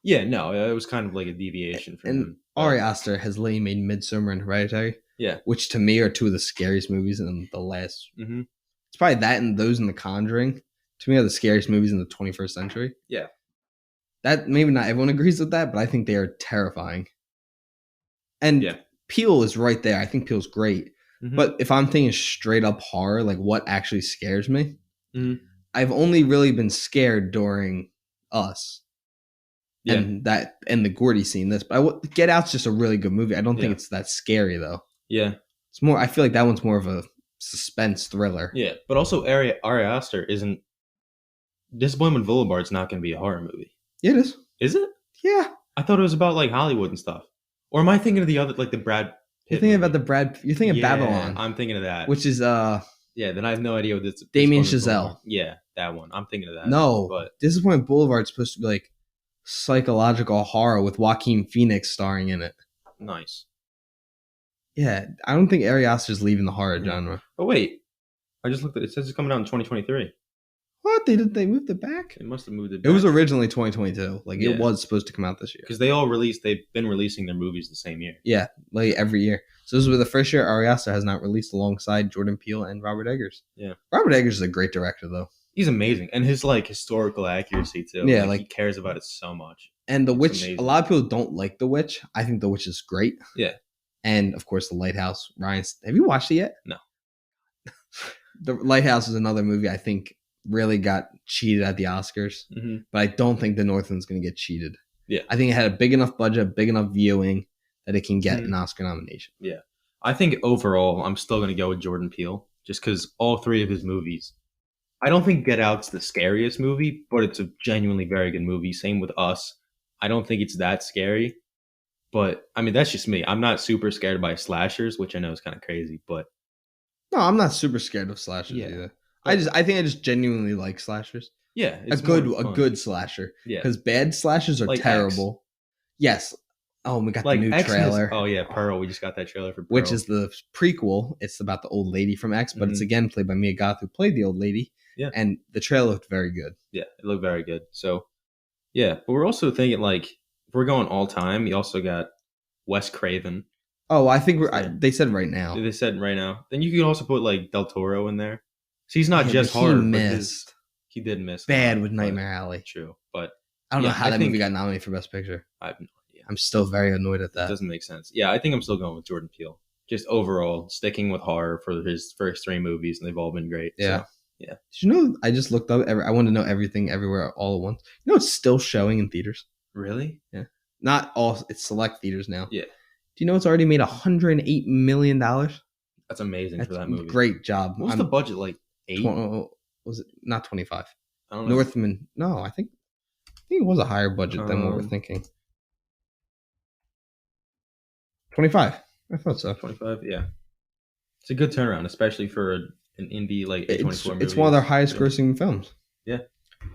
Yeah, no, it was kind of like a deviation from him. Ari Aster has lately made Midsommar and Hereditary. Yeah. Which to me are 2 of the scariest movies in the last. Mm-hmm. It's probably that and those in The Conjuring. To me are the scariest movies in the 21st century. Yeah. That maybe not everyone agrees with that, but I think they are terrifying. And Peele is right there. I think Peele's great. Mm-hmm. But if I'm thinking straight up horror, like what actually scares me, I've only really been scared during Us. Yeah. And the Gordy scene. But Get Out's just a really good movie. I don't think it's that scary though. Yeah. It's more. I feel like that one's more of a suspense thriller. Yeah, but also Ari Aster isn't. Disappointment Boulevard's not going to be a horror movie. Yeah, it is. Is it? Yeah. I thought it was about like Hollywood and stuff. Or am I thinking of the other, like the Brad Pitt You're thinking movie? about the Brad. You're thinking of Babylon. I'm thinking of that. Which is Yeah, then I have no idea what this. Damien Chazelle. Yeah, that one. I'm thinking of that. No, but Disappointment Boulevard's supposed to be like psychological horror with Joaquin Phoenix starring in it. Nice. Yeah, I don't think Ari Aster's leaving the horror genre. Oh wait, I just looked at it. It says it's coming out in 2023. What? They moved it back? They must have moved it It back. was originally 2022. Like Yeah. it was supposed to come out this year. Because they've been releasing their movies the same year. Yeah, like every year. So this was the first year Ari Aster has not released alongside Jordan Peele and Robert Eggers. Yeah. Robert Eggers is a great director though. He's amazing. And his like historical accuracy too. Yeah, he cares about it so much. And The Witch, amazing. a lot of people don't like The Witch. I think The Witch is great. Yeah. And of course The Lighthouse. Have you watched it yet? No. The Lighthouse is another movie I think really got cheated at the Oscars. Mm-hmm. But I don't think The Northman's going to get cheated. Yeah. I think it had a big enough budget, big enough viewing that it can get an Oscar nomination. Yeah. I think overall, I'm still going to go with Jordan Peele just because all three of his movies. I don't think Get Out's the scariest movie, but it's a genuinely very good movie. Same with Us. I don't think it's that scary, but I mean, that's just me. I'm not super scared by slashers, which I know is kind of crazy, but No, I'm not super scared of slashers either. I think I just genuinely like slashers. Yeah, A good slasher. Yeah, because bad slashers are like terrible. Yes. Oh, we got like the new X trailer. Oh yeah, Pearl. We just got that trailer for Pearl. Which is the prequel. It's about the old lady from X, but it's again played by Mia Goth, who played the old lady. Yeah, and the trailer looked very good. Yeah, it looked very good. So, yeah, but we're also thinking like if we're going all time, you also got Wes Craven. Oh, I think they said right now. They said right now. Then you could also put like Del Toro in there. So he's not just but horror. He missed. He did miss bad with Nightmare Alley. True, but I don't know how that movie got nominated for Best Picture. I have no idea. I'm still very annoyed at that. It doesn't make sense. Yeah, I think I'm still going with Jordan Peele. Just overall, sticking with horror for his first three movies, and they've all been great. Yeah. So, yeah. Did you know? I just looked up. I want to know everything, everywhere, all at once. You know, it's still showing in theaters. Really? Yeah. Not all. It's select theaters now. Yeah. Do you know it's already made $108 million? That's amazing for that movie. Great job. What was the budget like? 8? Was it not 25? I don't know. Northman. No, I think it was a higher budget than what we're thinking. 25. I thought so. 25. Yeah. It's a good turnaround, especially for an indie like A24 movie. It's one of their highest grossing films. Yeah.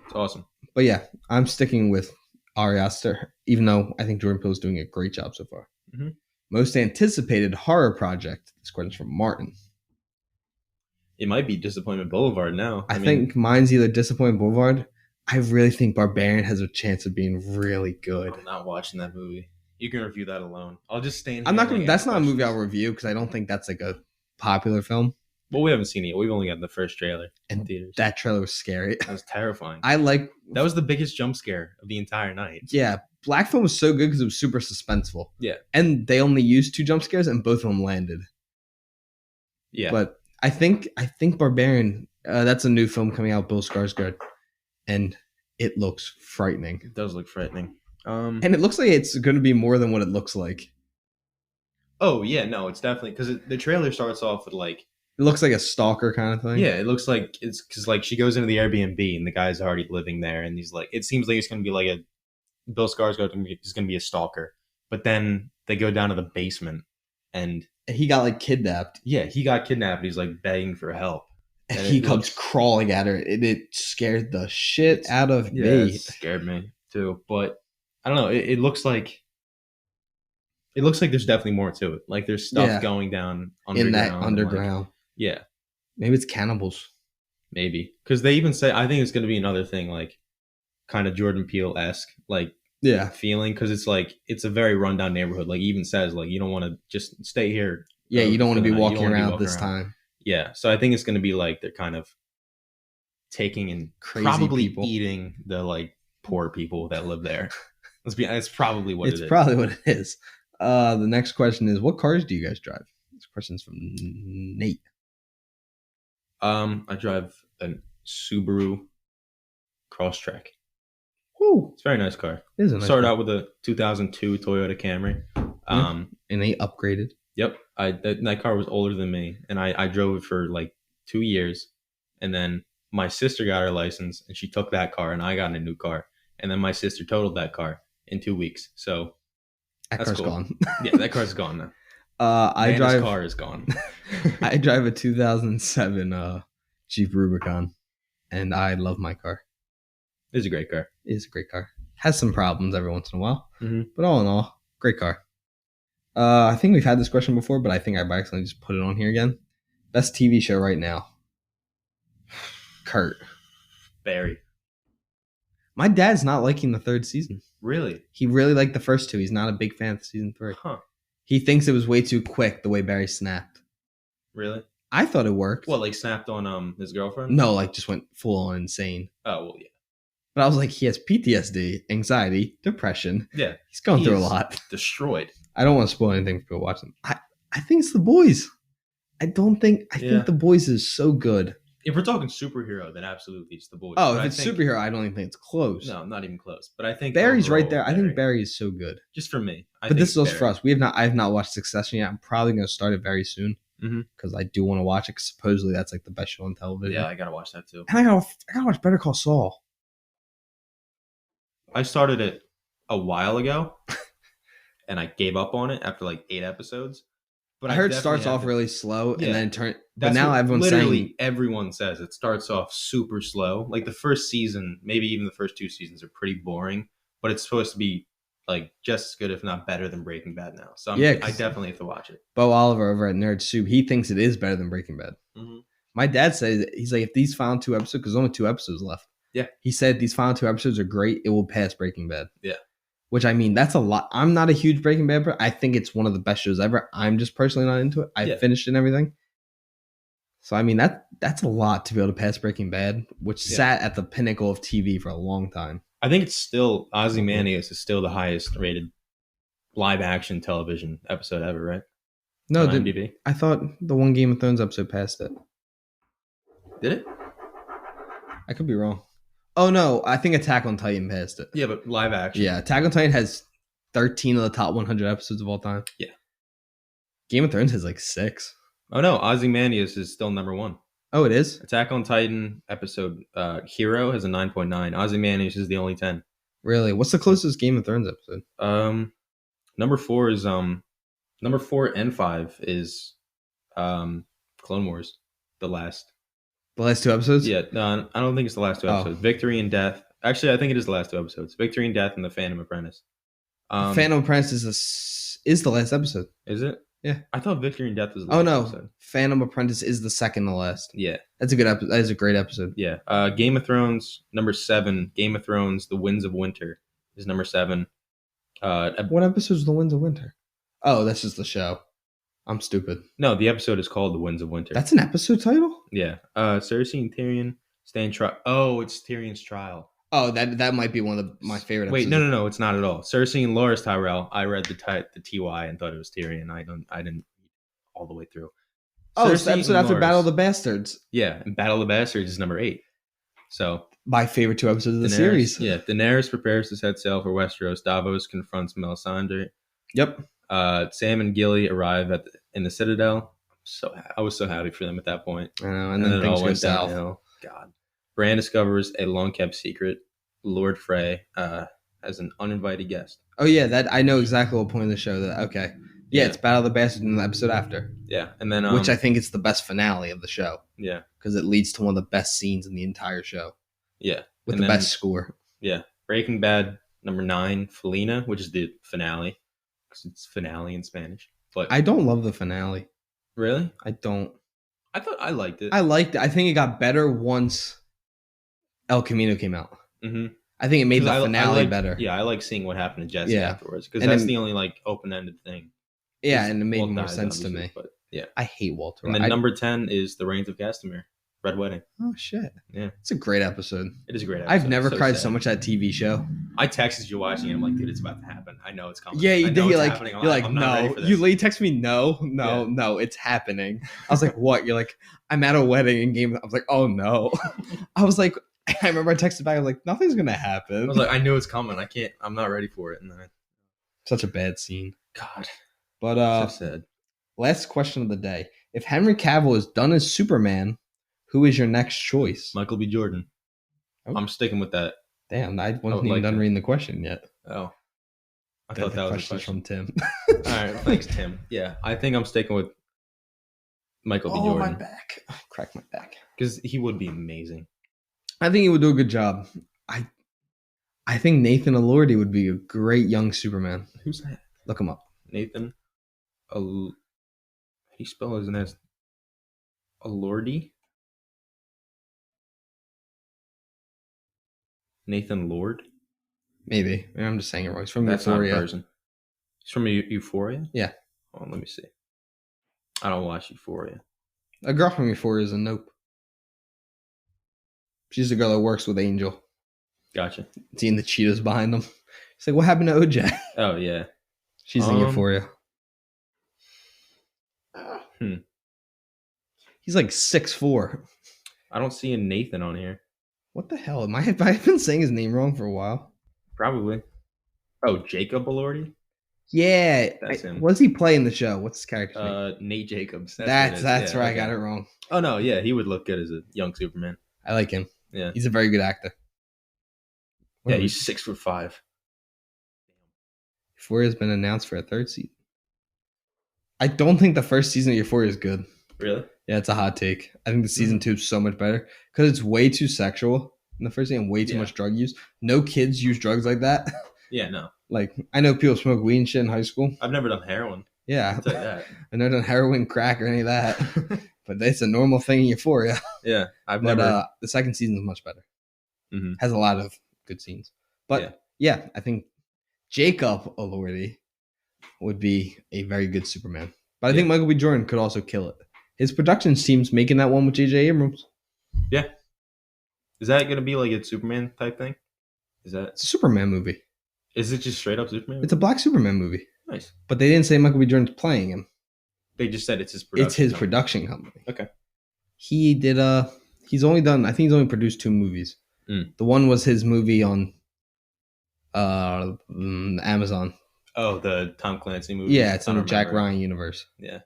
It's awesome. But yeah, I'm sticking with Ari Aster, even though I think Jordan Peele is doing a great job so far. Mm-hmm. Most anticipated horror project. This question's from Martin. It might be Disappointment Boulevard now. I think mine's either Disappointment Boulevard. I really think Barbarian has a chance of being really good. I'm not watching that movie. You can review that alone. I'll just stay in. I'm not gonna. That's not a movie I'll review because I don't think that's like a popular film. Well, we haven't seen it yet. We've only got the first trailer in theaters. That trailer was scary. That was terrifying. That was the biggest jump scare of the entire night. Yeah, Black Phone was so good because it was super suspenseful. Yeah, and they only used 2 jump scares and both of them landed. Yeah, but I think Barbarian. That's a new film coming out. Bill Skarsgård, and it looks frightening. It does look frightening. And it looks like it's going to be more than what it looks like. Oh yeah, no, it's definitely because the trailer starts off with like it looks like a stalker kind of thing. Yeah, it looks like it's because like she goes into the Airbnb and the guy's already living there, and he's like, it seems like it's going to be like a Bill Skarsgård is going to be a stalker, but then they go down to the basement and he got like kidnapped. Yeah, he got kidnapped. He's like begging for help, and he comes crawling at her. It scared the shit out of me. It scared me too, but I don't know. It looks like there's definitely more to it. Like there's stuff going down in that underground. Yeah. Maybe it's cannibals. Maybe. Because they even say, I think it's going to be another thing, like kind of Jordan Peele-esque, like feeling. Because it's like, it's a very rundown neighborhood. Like he even says, like, you don't want to just stay here. Yeah, you don't want to be walking around this time. Yeah. So I think it's going to be like they're kind of taking and crazy probably people. Eating the like poor people that live there. It's probably what it is. It's probably what it is. The next question is, what cars do you guys drive? This question's from Nate. I drive a Subaru Crosstrek. Woo! It's a very nice car. It is a nice Started car. out with a 2002 Toyota Camry. And they upgraded. Yep. That car was older than me, and I drove it for like 2 years, and then my sister got her license, and she took that car, and I got a new car, and then my sister totaled that car in 2 weeks. So that car's gone. Yeah, that car's gone now. His car is gone. I drive a 2007 Jeep Rubicon, and I love my car. It's a great car. It is a great car. Has some problems every once in a while, but all in all, great car. I think we've had this question before, but I think I by accident just put it on here again. Best TV show right now. Kurt. Barry. My dad's not liking the third season. Really? He really liked the first two. He's not a big fan of season 3. Huh. He thinks it was way too quick the way Barry snapped. Really? I thought it worked. What, like snapped on his girlfriend? No, like just went full on insane. Oh, well, yeah. But I was like, he has PTSD, anxiety, depression. Yeah. He's going through a is lot. Destroyed. I don't want to spoil anything for people watching. I think it's The Boys. I think The Boys is so good. If we're talking superhero, then absolutely it's The Boys. Oh, if it's superhero, I don't even think it's close. No, not even close. But I think Barry's overall, right there. I think Barry is so good. Just for me. But this is also for us. I have not watched Succession yet. I'm probably going to start it very soon because I do want to watch it. Because supposedly that's like the best show on television. Yeah, I gotta watch that too. And I gotta watch Better Call Saul. I started it a while ago, and I gave up on it after like 8 episodes. But I heard it starts off really slow and then turn. But now everyone's saying everyone says it starts off super slow. Like the first season, maybe even the first 2 seasons are pretty boring, but it's supposed to be like just as good, if not better, than Breaking Bad now. So I definitely have to watch it. Bo Oliver over at Nerd Soup, he thinks it is better than Breaking Bad. Mm-hmm. My dad says he's like, if these final 2 episodes, because there's only 2 episodes left. Yeah, he said these final 2 episodes are great. It will pass Breaking Bad. Yeah. Which, I mean, that's a lot. I'm not a huge Breaking Bad, but I think it's one of the best shows ever. I'm just personally not into it. I finished it and everything. So, I mean, that's a lot to be able to pass Breaking Bad, which sat at the pinnacle of TV for a long time. I think it's still, Ozymandias is still the highest rated live action television episode ever, right? No, CANDB. I thought the one Game of Thrones episode passed it. Did it? I could be wrong. Oh, no. I think Attack on Titan passed it. Yeah, but live action. Yeah, Attack on Titan has 13 of the top 100 episodes of all time. Yeah. Game of Thrones has like 6. Oh, no. Ozymandias is still number 1. Oh, it is? Attack on Titan episode Hero has a 9.9. Ozymandias is the only 10. Really? What's the closest Game of Thrones episode? Number 4 is number 4 and 5 is Clone Wars, the last 2 episodes? Yeah, no, I don't think it's the last 2 episodes. Victory and Death. Actually, I think it is the last 2 episodes. Victory and Death and The Phantom Apprentice. Phantom Apprentice is the last episode. Is it? Yeah. I thought Victory and Death was the last episode. Phantom Apprentice is the second to last. Yeah. That's a good episode. That is a great episode. Yeah. Game of Thrones, number 7. Game of Thrones, The Winds of Winter is number 7. What episode is The Winds of Winter? Oh, that's just the show. I'm stupid. No, the episode is called The Winds of Winter. That's an episode title? Yeah. Cersei and Tyrion stand trial. Oh, it's Tyrion's trial. Oh, that might be one of my favorite episodes. Wait, no, it's not at all. Cersei and Loras Tyrell. I read the TY and thought it was Tyrion. I didn't all the way through. Oh, it's the episode after Battle of the Bastards. Yeah, and Battle of the Bastards is number 8. So my favorite 2 episodes of the series. Yeah, Daenerys prepares to set sail for Westeros. Davos confronts Melisandre. Yep. Sam and Gilly arrive in the Citadel. I was so happy for them at that point. I know, and then it all went downhill. God. Bran discovers a long-kept secret. Lord Frey as an uninvited guest. Oh, yeah, that I know exactly what point of the show. Okay. Yeah, it's Battle of the Bastards in the episode after. Yeah, and then which I think it's the best finale of the show. Yeah. Because it leads to one of the best scenes in the entire show. Yeah. With the best score. Yeah. Breaking Bad, number 9, Felina, which is the finale. Because it's finale in Spanish. But I don't love the finale. Really? I don't. I thought I liked it. I liked it. I think it got better once El Camino came out. Mm-hmm. I think it made the finale better. Yeah, I like seeing what happened to Jesse afterwards. Because that's the only like open-ended thing. Yeah, and it made more sense to me. But yeah. I hate Walter. And then number 10 is The Reigns of Castamere. Red Wedding. Oh, shit. Yeah. It's a great episode. It is a great episode. I've never cried so much at a TV show. I texted you watching it. I'm like, dude, it's about to happen. I know it's coming. Yeah, you did. You're like, no. You text me, no, it's happening. I was like, what? You're like, I'm at a wedding in Game. I was like, oh, no. I was like, I remember I texted back. I was like, nothing's going to happen. I was like, I knew it's coming. I'm not ready for it. And then such a bad scene. God. But, so sad. Last question of the day. If Henry Cavill is done as Superman, who is your next choice? Michael B. Jordan. Oh. I'm sticking with that. Damn, I wasn't even done reading the question yet. Oh. I thought that was a question from Tim. All right, thanks, Tim. Yeah, I think I'm sticking with Michael B. Jordan. Oh, my back. Crack my back. Because he would be amazing. I think he would do a good job. I think Nathan Elordi would be a great young Superman. Who's that? Look him up. Nathan? How do you spell his name? Lordy? Nathan Lord? Maybe. I'm just saying it wrong. He's from That's not a Euphoria. person. He's from Euphoria? Yeah. Oh, let me see. I don't watch Euphoria. A girl from Euphoria is a Nope. She's the girl that works with Angel. Gotcha. Seeing the Cheetos behind them. She's like, what happened to OJ? Oh, yeah. She's in Euphoria. He's like 6'4". I don't see a Nathan on here. What the hell? Have I been saying his name wrong for a while? Probably. Oh, Jacob Elordi? Yeah. That's him. What does he play in the show? What's his character's name? Nate Jacobs. That's right. I got it wrong. Oh, no. Yeah, he would look good as a young Superman. I like him. Yeah. He's a very good actor. Yeah, he's 6'5". Euphoria has been announced for a third season. I don't think the first season of Euphoria is good. Really? Yeah, it's a hot take. I think the season 2 is so much better because it's way too sexual in the first season, way too much drug use. No kids use drugs like that. Yeah, no. Like, I know people smoke weed and shit in high school. I've never done heroin. Yeah. I'll tell you that. I've never done heroin, crack, or any of that. But it's a normal thing in Euphoria. Yeah, the second season is much better. Mm-hmm. Has a lot of good scenes. But yeah I think Jacob Elordi would be a very good Superman. But I think Michael B. Jordan could also kill it. His production team's making that one with J.J. Abrams. Yeah. Is that going to be like a Superman type thing? It's a Superman movie. Is it just straight up Superman? It's a black Superman movie. Nice. But they didn't say Michael B. Jordan's playing him. They just said it's his production. It's his production company. Okay. He did he's only produced 2 movies. The one was his movie on Amazon. Oh, the Tom Clancy movie. Yeah, it's in the Jack Ryan universe. Yeah.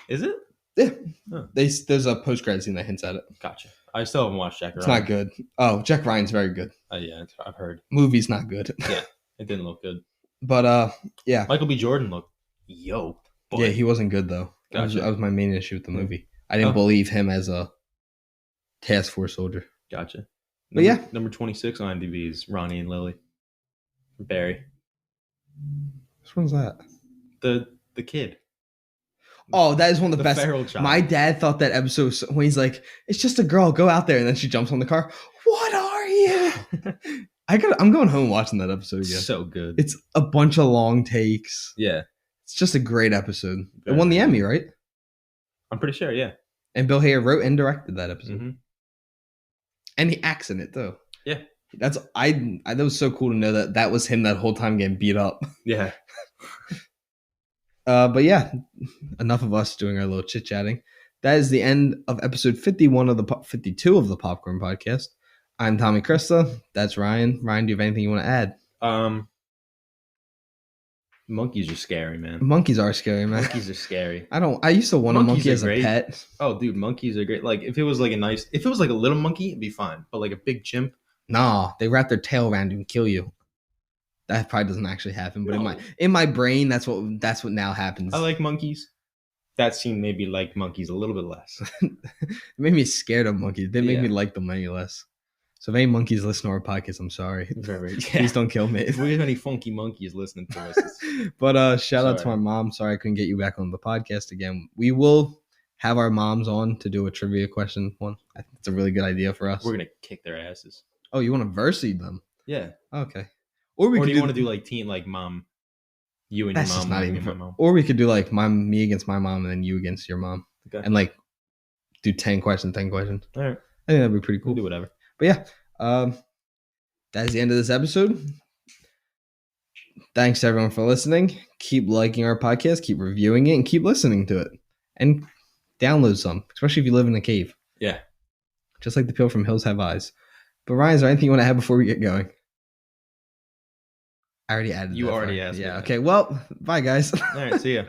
Is it? Yeah. Huh. There's a post-credit scene that hints at it. Gotcha. I still haven't watched Jack Ryan. It's not good. Oh, Jack Ryan's very good. Yeah, I've heard. Movie's not good. Yeah, it didn't look good. But yeah. Michael B. Jordan looked boy. Yeah, he wasn't good though. Gotcha. That was my main issue with the movie. I didn't believe him as a task force soldier. Gotcha. Number 26 on IMDb is Ronnie and Lily. Barry. Which one's that? The kid. Oh, that is one of the best. Feral child. My dad thought that episode when he's like, "It's just a girl, go out there," and then she jumps on the car. What are you? I'm going home watching that episode again. So good. It's a bunch of long takes. Yeah. It's just a great episode. It won the Emmy, right? I'm pretty sure, yeah. And Bill Hader wrote and directed that episode. Mm-hmm. And he acts in it too. Yeah. That was so cool to know that was him that whole time getting beat up. Yeah. But yeah, enough of us doing our little chit chatting. That is the end of episode 51 of 52 of the Popcorn Podcast. I'm Tommy Krista. That's Ryan. Ryan, do you have anything you want to add? Monkeys are scary, man. Monkeys are scary, man. Monkeys are scary. I used to want a monkey as a pet. Oh, dude, monkeys are great. Like if it was like a little monkey, it'd be fine. But like a big chimp, nah, they wrap their tail around you and kill you. That probably doesn't actually happen, but in my brain, that's what now happens. I like monkeys. That scene made me like monkeys a little bit less. It made me scared of monkeys. It didn't make me like them any less. So if any monkeys listen to our podcast, I'm sorry. Please don't kill me. If we have any funky monkeys listening to us. But shout out to my mom. Sorry I couldn't get you back on the podcast again. We will have our moms on to do a trivia question one. I think it's a really good idea for us. We're going to kick their asses. Oh, you want to verse-seed them? Yeah. Okay. Or do you want to do like mom? You and your mom. Not even my mom. Or we could do like me against my mom and then you against your mom. Okay. And like do 10 questions. All right. I think that'd be pretty cool. We'll do whatever. But yeah, that's the end of this episode. Thanks everyone for listening. Keep liking our podcast, keep reviewing it, and keep listening to it. And download some, especially if you live in a cave. Yeah. Just like the people from Hills Have Eyes. But Ryan, is there anything you want to add before we get going? I already added. You already asked. Yeah. Okay. Well, bye guys. All right. See ya.